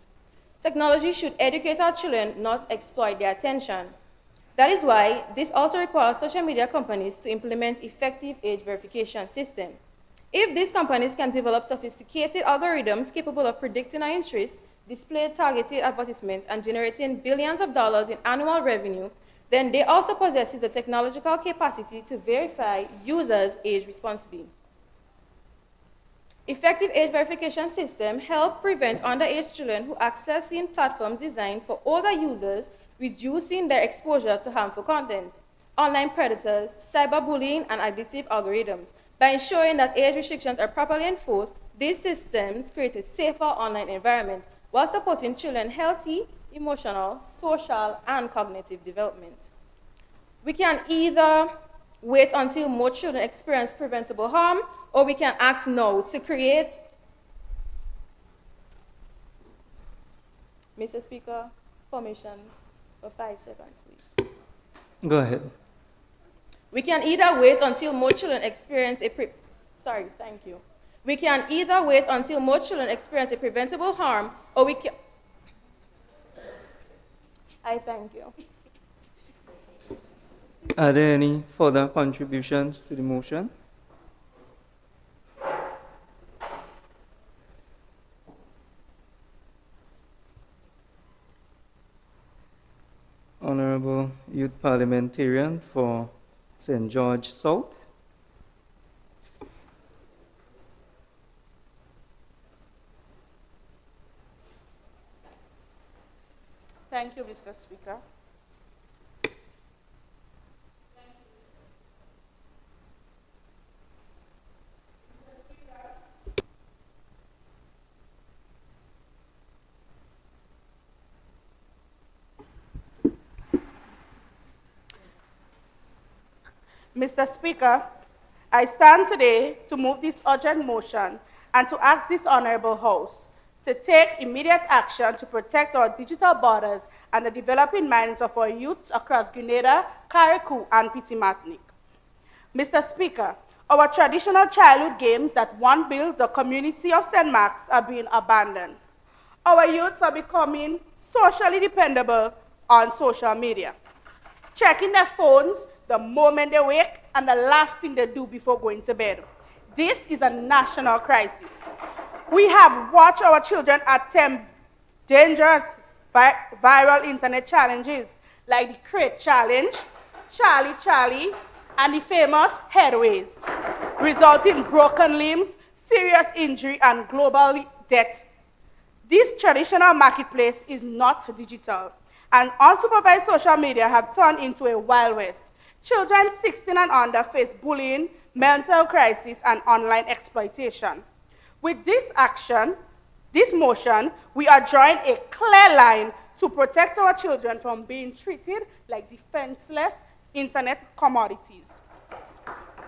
Technology should educate our children, not exploit their attention. That is why this also requires social media companies to implement effective age verification system. If these companies can develop sophisticated algorithms capable of predicting our interests, display targeted advertisements, and generating billions of dollars in annual revenue, then they also possess the technological capacity to verify users' age responsibly. Effective age verification systems help prevent underage children who accessing platforms designed for older users, reducing their exposure to harmful content, online predators, cyberbullying, and addictive algorithms. By ensuring that age restrictions are properly enforced, these systems create a safer online environment while supporting children's healthy, emotional, social, and cognitive development. We can either wait until more children experience preventable harm, or we can act now to create. Mr. Speaker, permission for 5 seconds, please. Go ahead. We can either wait until more children experience thank you. We can either wait until more children experience a preventable harm, or we can. I thank you. Are there any further contributions to the motion? Honorable Youth Parliamentarian for St. George South. Thank you, Mr. Speaker. Mr. Speaker, I stand today to move this urgent motion and to ask this honorable House to take immediate action to protect our digital borders and the developing minds of our youths across Grenada, Carriacou, and Petit-Martinique. Mr. Speaker, our traditional childhood games that once built the community of St. Mark's are being abandoned. Our youths are becoming socially dependable on social media, checking their phones the moment they wake and the last thing they do before going to bed. This is a national crisis. We have watched our children attempt dangerous viral internet challenges like the Crate Challenge, Charlie, and the famous Headways, resulting in broken limbs, serious injury, and global death. This traditional marketplace is not digital, and unsupervised social media have turned into a Wild West. Children 16 and under face bullying, mental crisis, and online exploitation. With this motion, we are drawing a clear line to protect our children from being treated like defenseless internet commodities.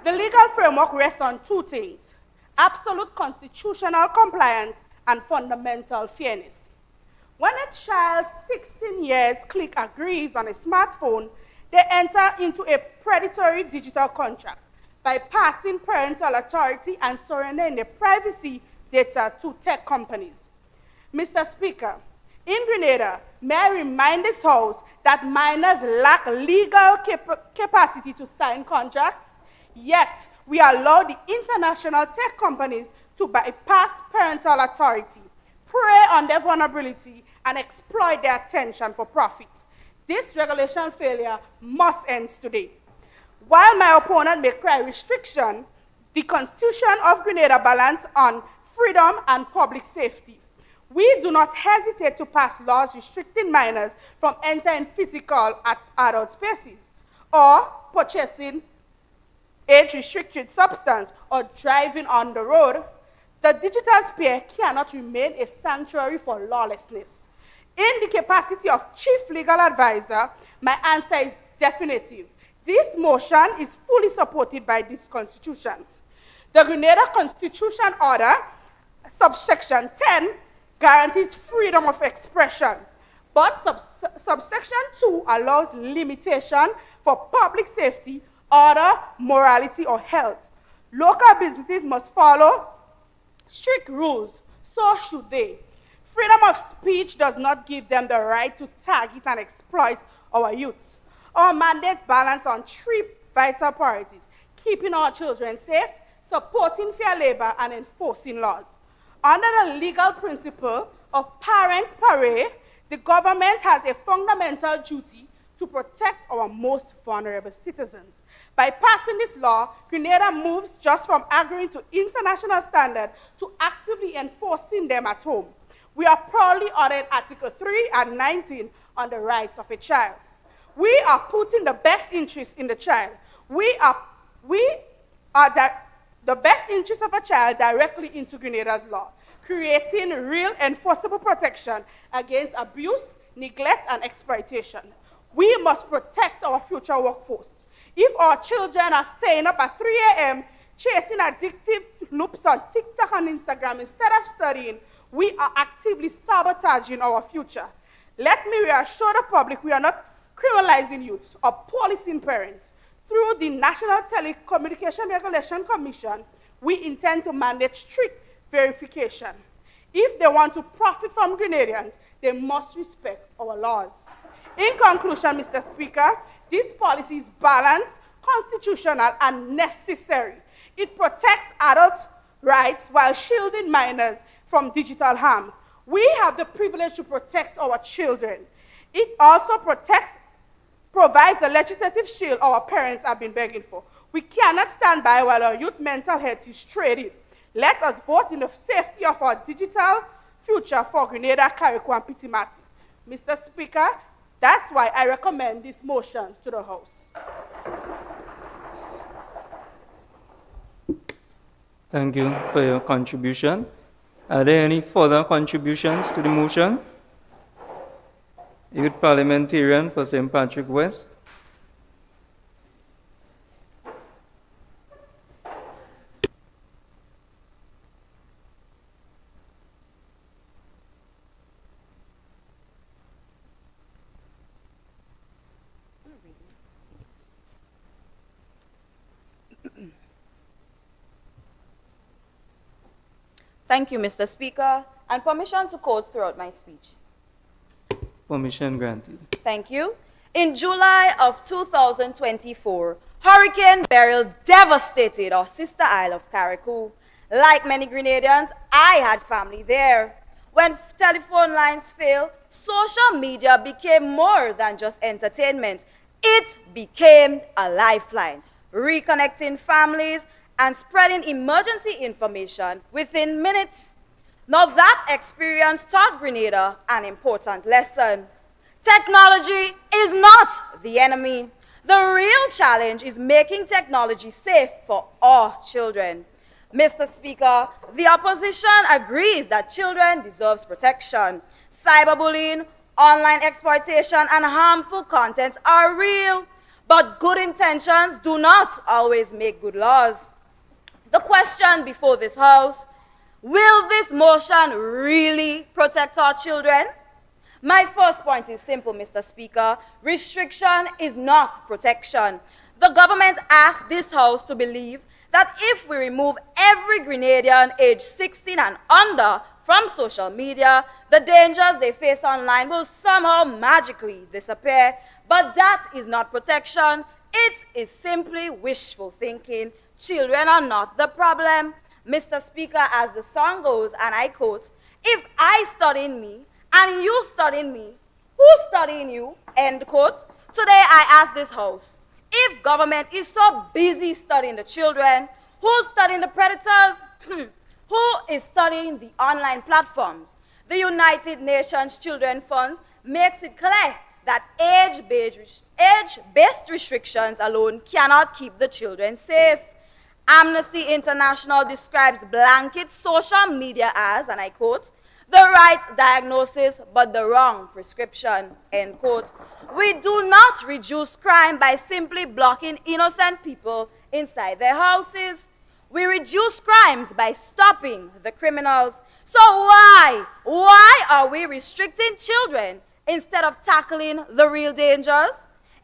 The legal framework rests on two things: absolute constitutional compliance and fundamental fairness. When a child 16 years click agrees on a smartphone, they enter into a predatory digital contract by passing parental authority and surrendering their privacy data to tech companies. Mr. Speaker, in Grenada, may I remind this House that minors lack legal capacity to sign contracts, yet we allow the international tech companies to bypass parental authority, prey on their vulnerability, and exploit their attention for profit. This regulation failure must end today. While my opponent may cry restriction, the Constitution of Grenada balance on freedom and public safety. We do not hesitate to pass laws restricting minors from entering physical adult spaces or purchasing age-restricted substance or driving on the road. The digital sphere cannot remain a sanctuary for lawlessness. In the capacity of Chief Legal Advisor, my answer is definitive. This motion is fully supported by this Constitution. The Grenada Constitution Order, subsection 10, guarantees freedom of expression, but subsection 2 allows limitation for public safety, order, morality, or health. Local businesses must follow strict rules, so should they. Freedom of speech does not give them the right to target and exploit our youths. Our mandate balance on three vital priorities: keeping our children safe, supporting fair labor, and enforcing laws. Under the legal principle of parent pari, the government has a fundamental duty to protect our most vulnerable citizens. By passing this law, Grenada moves just from agreeing to international standards to actively enforcing them at home. We are proudly honored Article 3 and 19 on the rights of a child. We are putting the best interest in the child. We are the best interest of a child directly into Grenada's law, creating real enforceable protection against abuse, neglect, and exploitation. We must protect our future workforce. If our children are staying up at 3 a.m. chasing addictive loops on TikTok and Instagram instead of studying, we are actively sabotaging our future. Let me reassure the public we are not criminalizing youths or policing parents. Through the National Telecommunication Regulation Commission, we intend to mandate strict verification. If they want to profit from Grenadians, they must respect our laws. In conclusion, Mr. Speaker, this policy is balanced, constitutional, and necessary. It protects adults' rights while shielding minors from digital harm. We have the privilege to protect our children. It also provides a legislative shield our parents have been begging for. We cannot stand by while our youth mental health is traded. Let us vote in the safety of our digital future for Grenada, Carriacou, and Pitimati. Mr. Speaker, that's why I recommend this motion to the House. Thank you for your contribution. Are there any further contributions to the motion? Youth Parliamentarian for St. Patrick West. Thank you, Mr. Speaker, and permission to quote throughout my speech. Permission granted. Thank you. In July of 2024, Hurricane Beryl devastated our sister isle of Carriacou. Like many Grenadians, I had family there. When telephone lines failed, social media became more than just entertainment. It became a lifeline, reconnecting families and spreading emergency information within minutes. Now that experience taught Grenada an important lesson. Technology is not the enemy. The real challenge is making technology safe for all children. Mr. Speaker, the opposition agrees that children deserve protection. Cyberbullying, online exploitation, and harmful content are real, but good intentions do not always make good laws. The question before this House: will this motion really protect our children? My first point is simple, Mr. Speaker. Restriction is not protection. The government asked this House to believe that if we remove every Grenadian aged 16 and under from social media, the dangers they face online will somehow magically disappear. But that is not protection. It is simply wishful thinking. Children are not the problem. Mr. Speaker, as the song goes, and I quote, "If I studying me and you studying me, who's studying you?" End quote. Today I ask this House, if government is so busy studying the children, who's studying the predators? Who is studying the online platforms? The United Nations Children Fund makes it clear that age-based restrictions alone cannot keep the children safe. Amnesty International describes blanket social media as, and I quote, "the right diagnosis but the wrong prescription," end quote. We do not reduce crime by simply blocking innocent people inside their houses. We reduce crimes by stopping the criminals. So why are we restricting children instead of tackling the real dangers?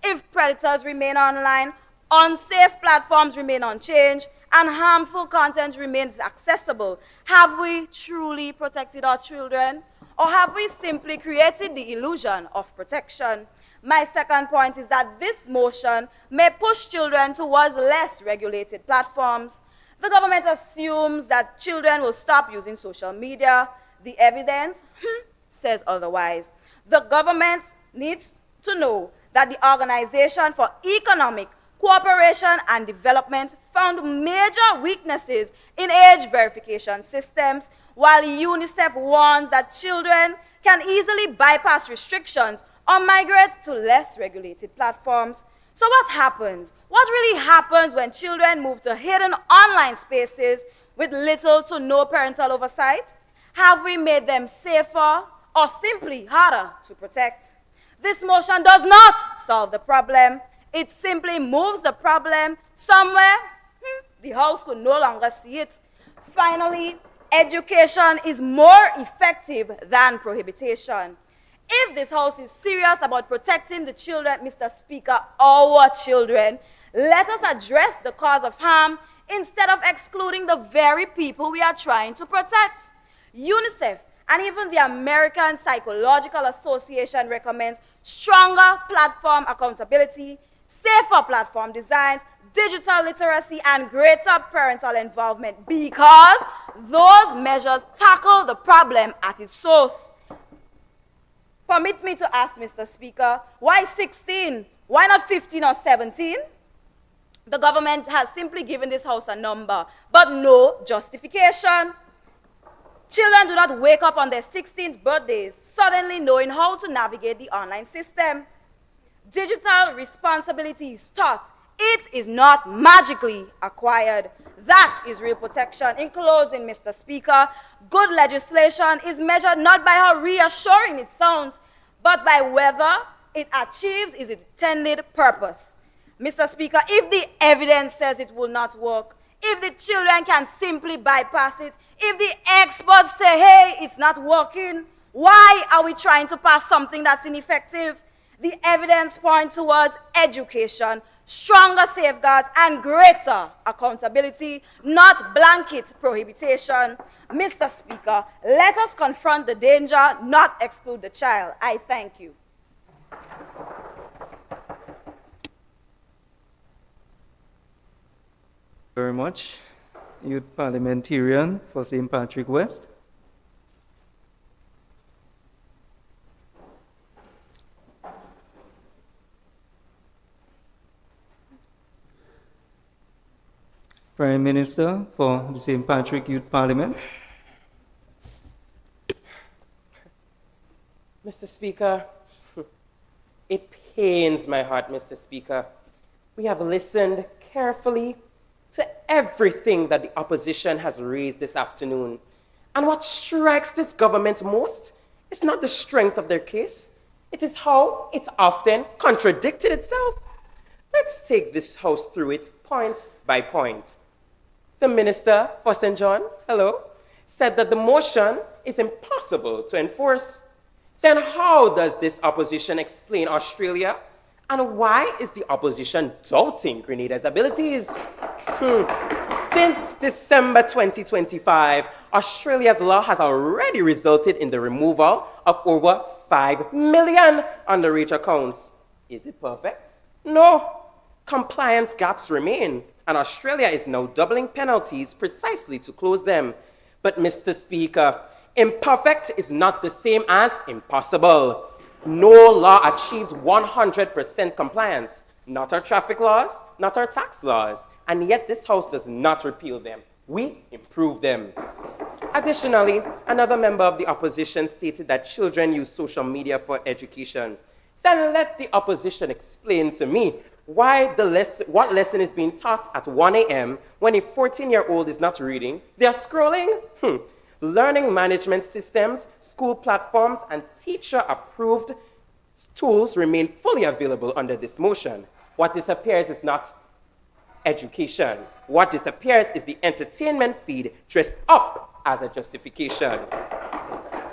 If predators remain online, unsafe platforms remain unchanged, and harmful content remains accessible, have we truly protected our children? Or have we simply created the illusion of protection? My second point is that this motion may push children towards less regulated platforms. The government assumes that children will stop using social media. The evidence says otherwise. The government needs to know that the Organization for Economic Cooperation and Development found major weaknesses in age verification systems, while UNICEF warns that children can easily bypass restrictions or migrate to less regulated platforms. So what happens? What really happens when children move to hidden online spaces with little to no parental oversight? Have we made them safer or simply harder to protect? This motion does not solve the problem. It simply moves the problem somewhere the House could no longer see it. Finally, education is more effective than prohibition. If this House is serious about protecting the children, Mr. Speaker, our children, let us address the cause of harm instead of excluding the very people we are trying to protect. UNICEF and even the American Psychological Association recommends stronger platform accountability, safer platform designs, digital literacy, and greater parental involvement, because those measures tackle the problem at its source. Permit me to ask, Mr. Speaker, why 16? Why not 15 or 17? The government has simply given this House a number, but no justification. Children do not wake up on their 16th birthdays suddenly knowing how to navigate the online system. Digital responsibility is taught. It is not magically acquired. That is real protection. In closing, Mr. Speaker, good legislation is measured not by how reassuring it sounds, but by whether it achieves its intended purpose. Mr. Speaker, if the evidence says it will not work, if the children can simply bypass it, if the experts say, hey, it's not working, why are we trying to pass something that's ineffective? The evidence points towards education, stronger safeguards, and greater accountability, not blanket prohibition. Mr. Speaker, let us confront the danger, not exclude the child. I thank you. Very much. Youth Parliamentarian for St. Patrick West. Prime Minister for the St. Patrick Youth Parliament. Mr. Speaker, it pains my heart, Mr. Speaker. We have listened carefully to everything that the opposition has raised this afternoon. And what strikes this government most is not the strength of their case, it is how it often contradicted itself. Let's take this House through it point by point. The Minister for St. John, hello, said that the motion is impossible to enforce. Then how does this opposition explain Australia? And why is the opposition doubting Grenada's abilities? Since December 2025, Australia's law has already resulted in the removal of over 5 million underage accounts. Is it perfect? No. Compliance gaps remain, and Australia is now doubling penalties precisely to close them. But Mr. Speaker, imperfect is not the same as impossible. No law achieves 100% compliance. Not our traffic laws, not our tax laws. And yet this House does not repeal them. We improve them. Additionally, another member of the opposition stated that children use social media for education. Then let the opposition explain to me why what lesson is being taught at 1 a.m. when a 14-year-old is not reading. They are scrolling? Learning management systems, school platforms, and teacher-approved tools remain fully available under this motion. What disappears is not education. What disappears is the entertainment feed dressed up as a justification.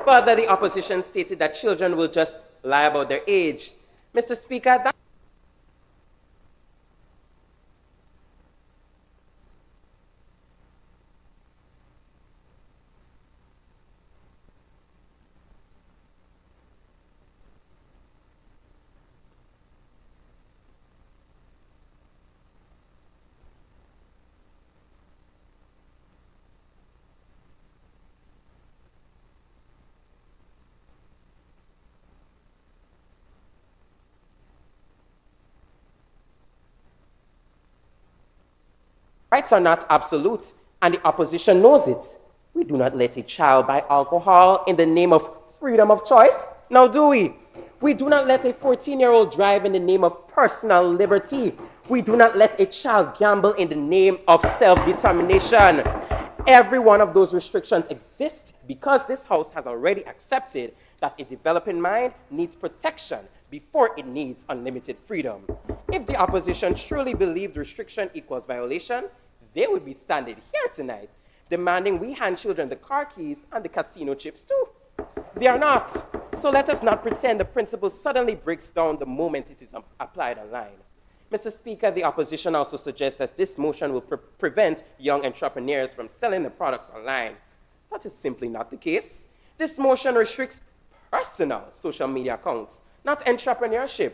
Further, the opposition stated that children will just lie about their age. Mr. Speaker, that rights are not absolute, and the opposition knows it. We do not let a child buy alcohol in the name of freedom of choice, now do we? We do not let a 14-year-old drive in the name of personal liberty. We do not let a child gamble in the name of self-determination. Every one of those restrictions exists because this House has already accepted that a developing mind needs protection before it needs unlimited freedom. If the opposition truly believed restriction equals violation, they would be standing here tonight, demanding we hand children the car keys and the casino chips too. They are not. So let us not pretend the principle suddenly breaks down the moment it is applied online. Mr. Speaker, the opposition also suggests that this motion will prevent young entrepreneurs from selling their products online. That is simply not the case. This motion restricts personal social media accounts, not entrepreneurship.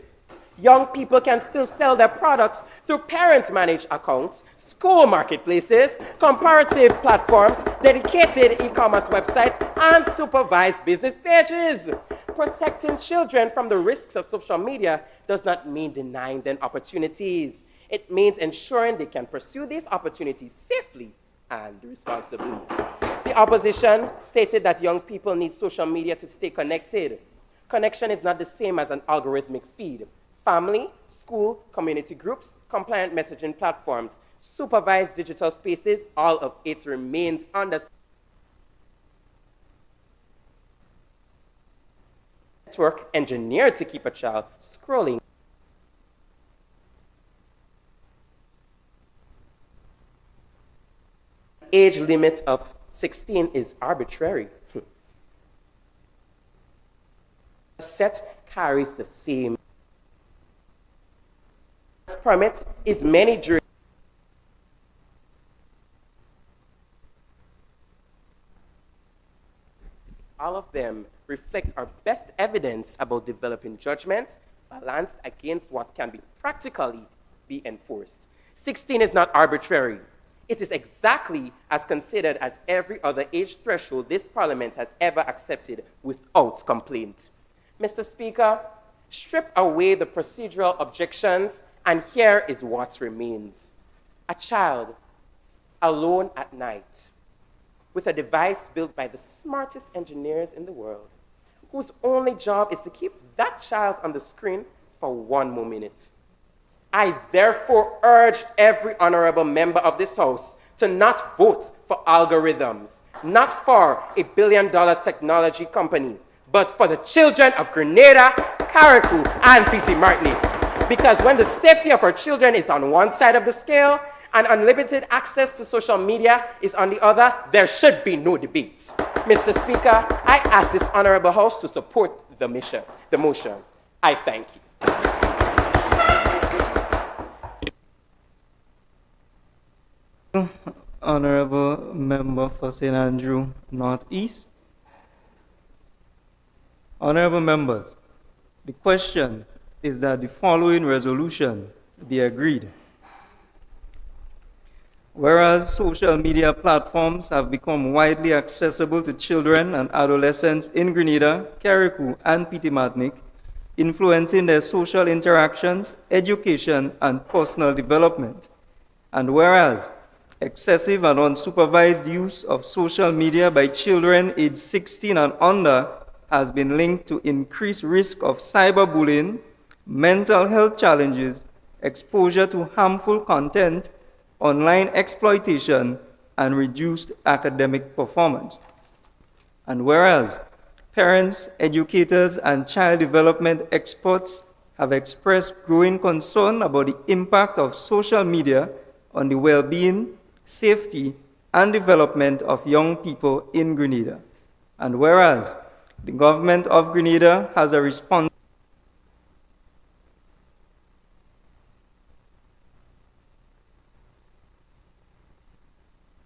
Young people can still sell their products through parent-managed accounts, school marketplaces, comparative platforms, dedicated e-commerce websites, and supervised business pages. Protecting children from the risks of social media does not mean denying them opportunities. It means ensuring they can pursue these opportunities safely and responsibly. The opposition stated that young people need social media to stay connected. Connection is not the same as an algorithmic feed. Family, school, community groups, compliant messaging platforms, supervised digital spaces, all of it remains under network engineered to keep a child scrolling. Age limit of 16 is arbitrary. The set carries the same permit is many during all of them reflect our best evidence about developing judgment balanced against what can be practically be enforced. 16 is not arbitrary. It is exactly as considered as every other age threshold this Parliament has ever accepted without complaint. Mr. Speaker, strip away the procedural objections, and here is what remains. A child alone at night with a device built by the smartest engineers in the world whose only job is to keep that child on the screen for 1 more minute. I therefore urge every honorable member of this House to not vote for algorithms, not for a billion-dollar technology company, but for the children of Grenada, Carriacou, and Petit Martinique. Because when the safety of our children is on one side of the scale and unlimited access to social media is on the other, there should be no debate. Mr. Speaker, I ask this honorable House to support the motion. I thank you. Honorable Member for St. Andrew Northeast. Honorable members, the question is that the following resolution be agreed. Whereas social media platforms have become widely accessible to children and adolescents in Grenada, Carriacou, and Petit Martinique, influencing their social interactions, education, and personal development. And whereas excessive and unsupervised use of social media by children aged 16 and under has been linked to increased risk of cyberbullying, mental health challenges, exposure to harmful content, online exploitation, and reduced academic performance. And whereas parents, educators, and child development experts have expressed growing concern about the impact of social media on the well-being, safety, and development of young people in Grenada. And whereas the government of Grenada has a responsibility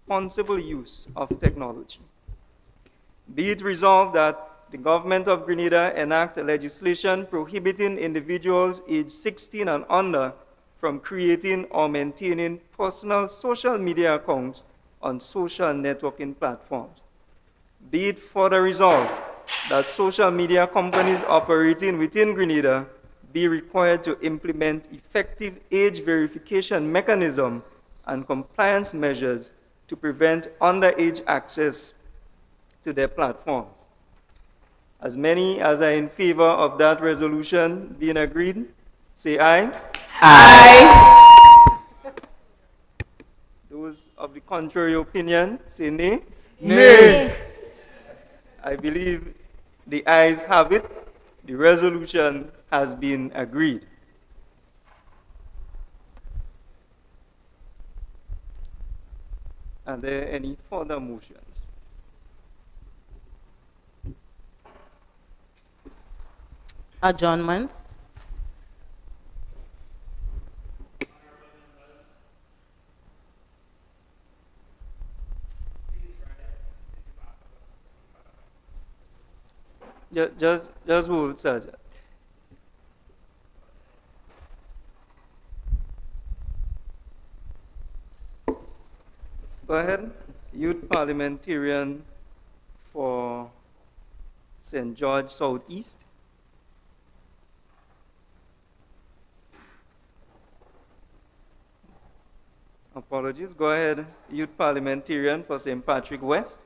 responsible use of technology. Be it resolved that the government of Grenada enact a legislation prohibiting individuals aged 16 and under from creating or maintaining personal social media accounts on social networking platforms. Be it further resolved that social media companies operating within Grenada be required to implement effective age verification mechanism and compliance measures to prevent underage access to their platforms. As many as are in favor of that resolution being agreed, say aye. Aye. Those of the contrary opinion, say nay. Nay. I believe the ayes have it. The resolution has been agreed. Are there any further motions? Adjournments. Just hold, Sergeant. Go ahead. Youth Parliamentarian for St. George Southeast. Apologies. Go ahead. Youth Parliamentarian for St. Patrick West.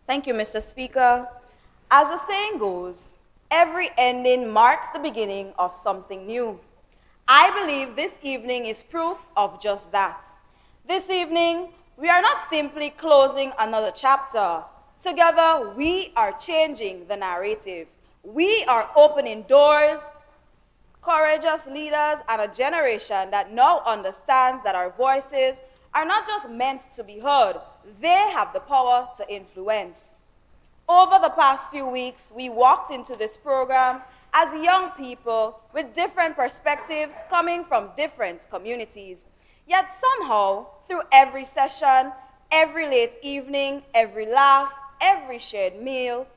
Thank you, Mr. Speaker. As the saying goes, every ending marks the beginning of something new. I believe this evening is proof of just that. This evening, we are not simply closing another chapter. Together, we are changing the narrative. We are opening doors, courageous leaders, and a generation that now understands that our voices are not just meant to be heard, they have the power to influence. Over the past few weeks, we walked into this program as young people with different perspectives coming from different communities. Yet somehow, through every session, every late evening, every laugh, every shared meal,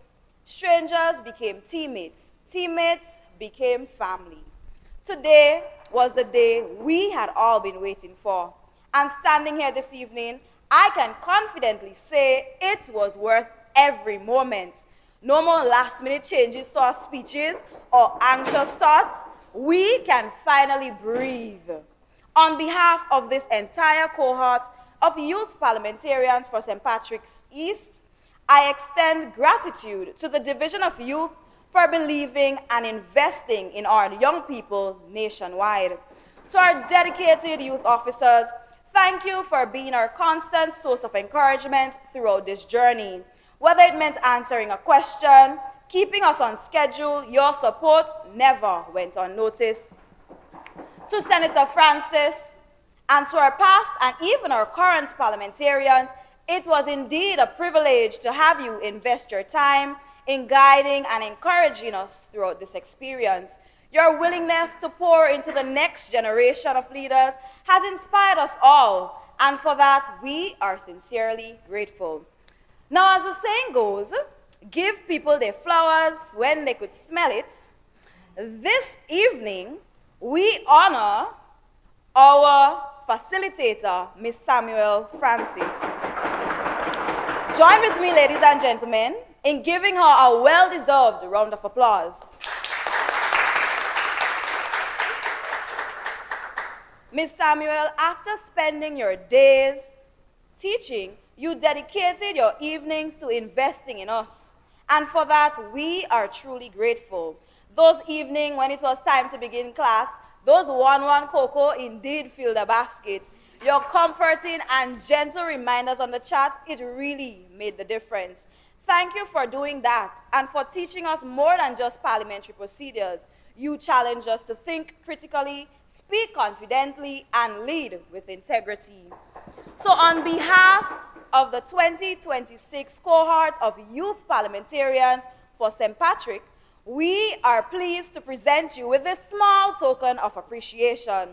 strangers became teammates. Teammates became family. Today was the day we had all been waiting for. And standing here this evening, I can confidently say it was worth every moment. No more last-minute changes to our speeches or anxious thoughts. We can finally breathe. On behalf of this entire cohort of youth parliamentarians for St. Patrick's East, I extend gratitude to the Division of Youth for believing and investing in our young people nationwide. To our dedicated youth officers, thank you for being our constant source of encouragement throughout this journey. Whether it meant answering a question, keeping us on schedule, your support never went unnoticed. To Senator Francis, and to our past and even our current parliamentarians, it was indeed a privilege to have you invest your time in guiding and encouraging us throughout this experience. Your willingness to pour into the next generation of leaders has inspired us all, and for that, we are sincerely grateful. Now, as the saying goes, give people their flowers when they could smell it. This evening, we honor our facilitator, Ms. Samuel Francis. Join with me, ladies and gentlemen, in giving her a well-deserved round of applause. Ms. Samuel, after spending your days teaching, you dedicated your evenings to investing in us. And for that, we are truly grateful. Those evenings when it was time to begin class, those 1-1 cocoa indeed filled the basket. Your comforting and gentle reminders on the chat, it really made the difference. Thank you for doing that and for teaching us more than just parliamentary procedures. You challenge us to think critically, speak confidently, and lead with integrity. So on behalf of the 2026 cohort of youth parliamentarians for St. Patrick, we are pleased to present you with this small token of appreciation.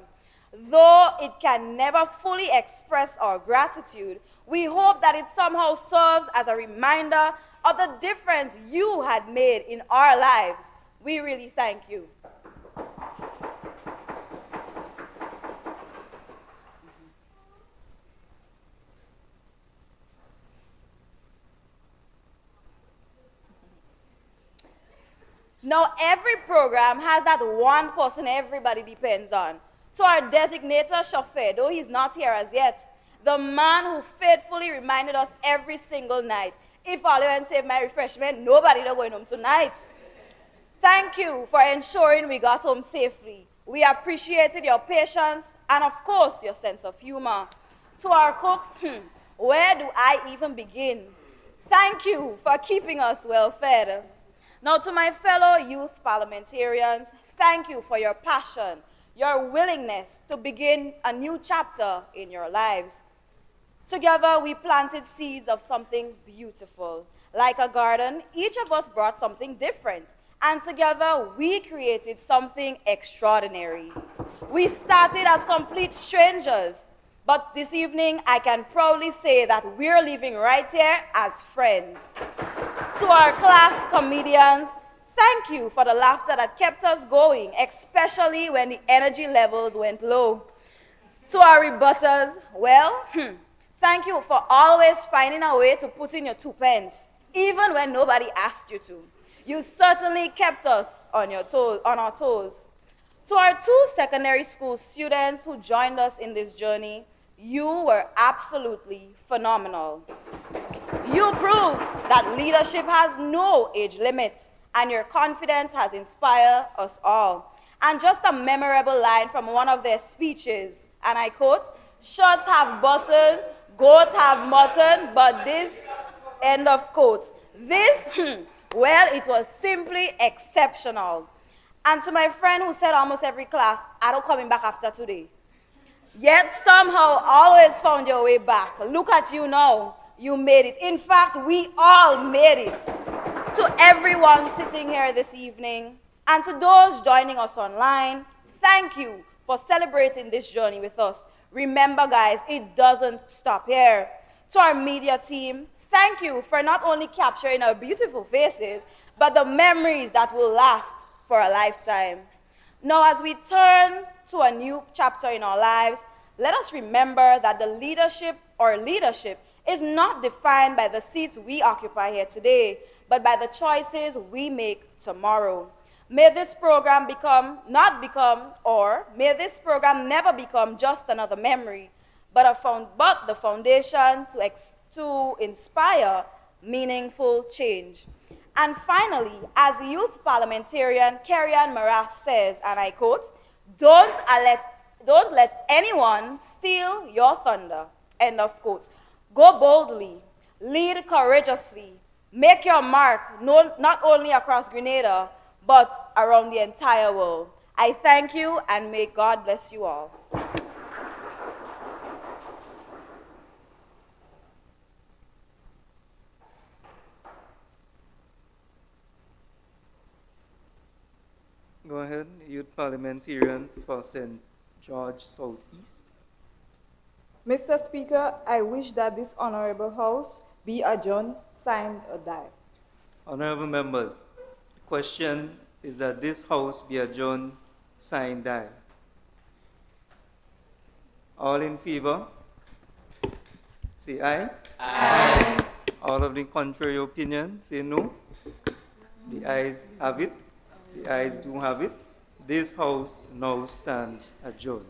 Though it can never fully express our gratitude, we hope that it somehow serves as a reminder of the difference you had made in our lives. We really thank you. Now, every program has that one person everybody depends on. To our designator chauffeur, though he's not here as yet, the man who faithfully reminded us every single night, if I'll and save my refreshment, nobody not going home tonight. Thank you for ensuring we got home safely. We appreciated your patience and, of course, your sense of humor. To our cooks, where do I even begin? Thank you for keeping us well fed. Now, to my fellow youth parliamentarians, thank you for your passion, your willingness to begin a new chapter in your lives. Together, we planted seeds of something beautiful. Like a garden, each of us brought something different, and together, we created something extraordinary. We started as complete strangers, but this evening, I can proudly say that we're living right here as friends. To our class comedians, thank you for the laughter that kept us going, especially when the energy levels went low. To our rebutters, well, thank you for always finding a way to put in your 2 pence, even when nobody asked you to. You certainly kept us on our toes. To our 2 secondary school students who joined us in this journey, you were absolutely phenomenal. You proved that leadership has no age limit, and your confidence has inspired us all. And just a memorable line from one of their speeches, and I quote, "Shirts have button, goats have mutton, but this," end of quote. This, well, it was simply exceptional. And to my friend who said almost every class, "I don't coming back after today," yet somehow always found your way back. Look at you now. You made it. In fact, we all made it. To everyone sitting here this evening, and to those joining us online, thank you for celebrating this journey with us. Remember, guys, it doesn't stop here. To our media team, thank you for not only capturing our beautiful faces, but the memories that will last for a lifetime. Now, as we turn to a new chapter in our lives, let us remember that the leadership is not defined by the seats we occupy here today, but by the choices we make tomorrow. May this program may this program never become just another memory, but the foundation to inspire meaningful change. And finally, as youth parliamentarian Kerry-Ann Maras says, and I quote, don't let anyone steal your thunder, end of quote. Go boldly, lead courageously, make your mark not only across Grenada, but around the entire world. I thank you and may God bless you all. Go ahead, Youth Parliamentarian for St. George Southeast. Mr. Speaker, I wish that this honorable house be adjourned, signed, or die. Honorable members, the question is that this house be adjourned, signed, die. All in favor? Say aye. Aye. All of the contrary opinion, say no. The ayes have it. The ayes do have it. This house now stands adjourned.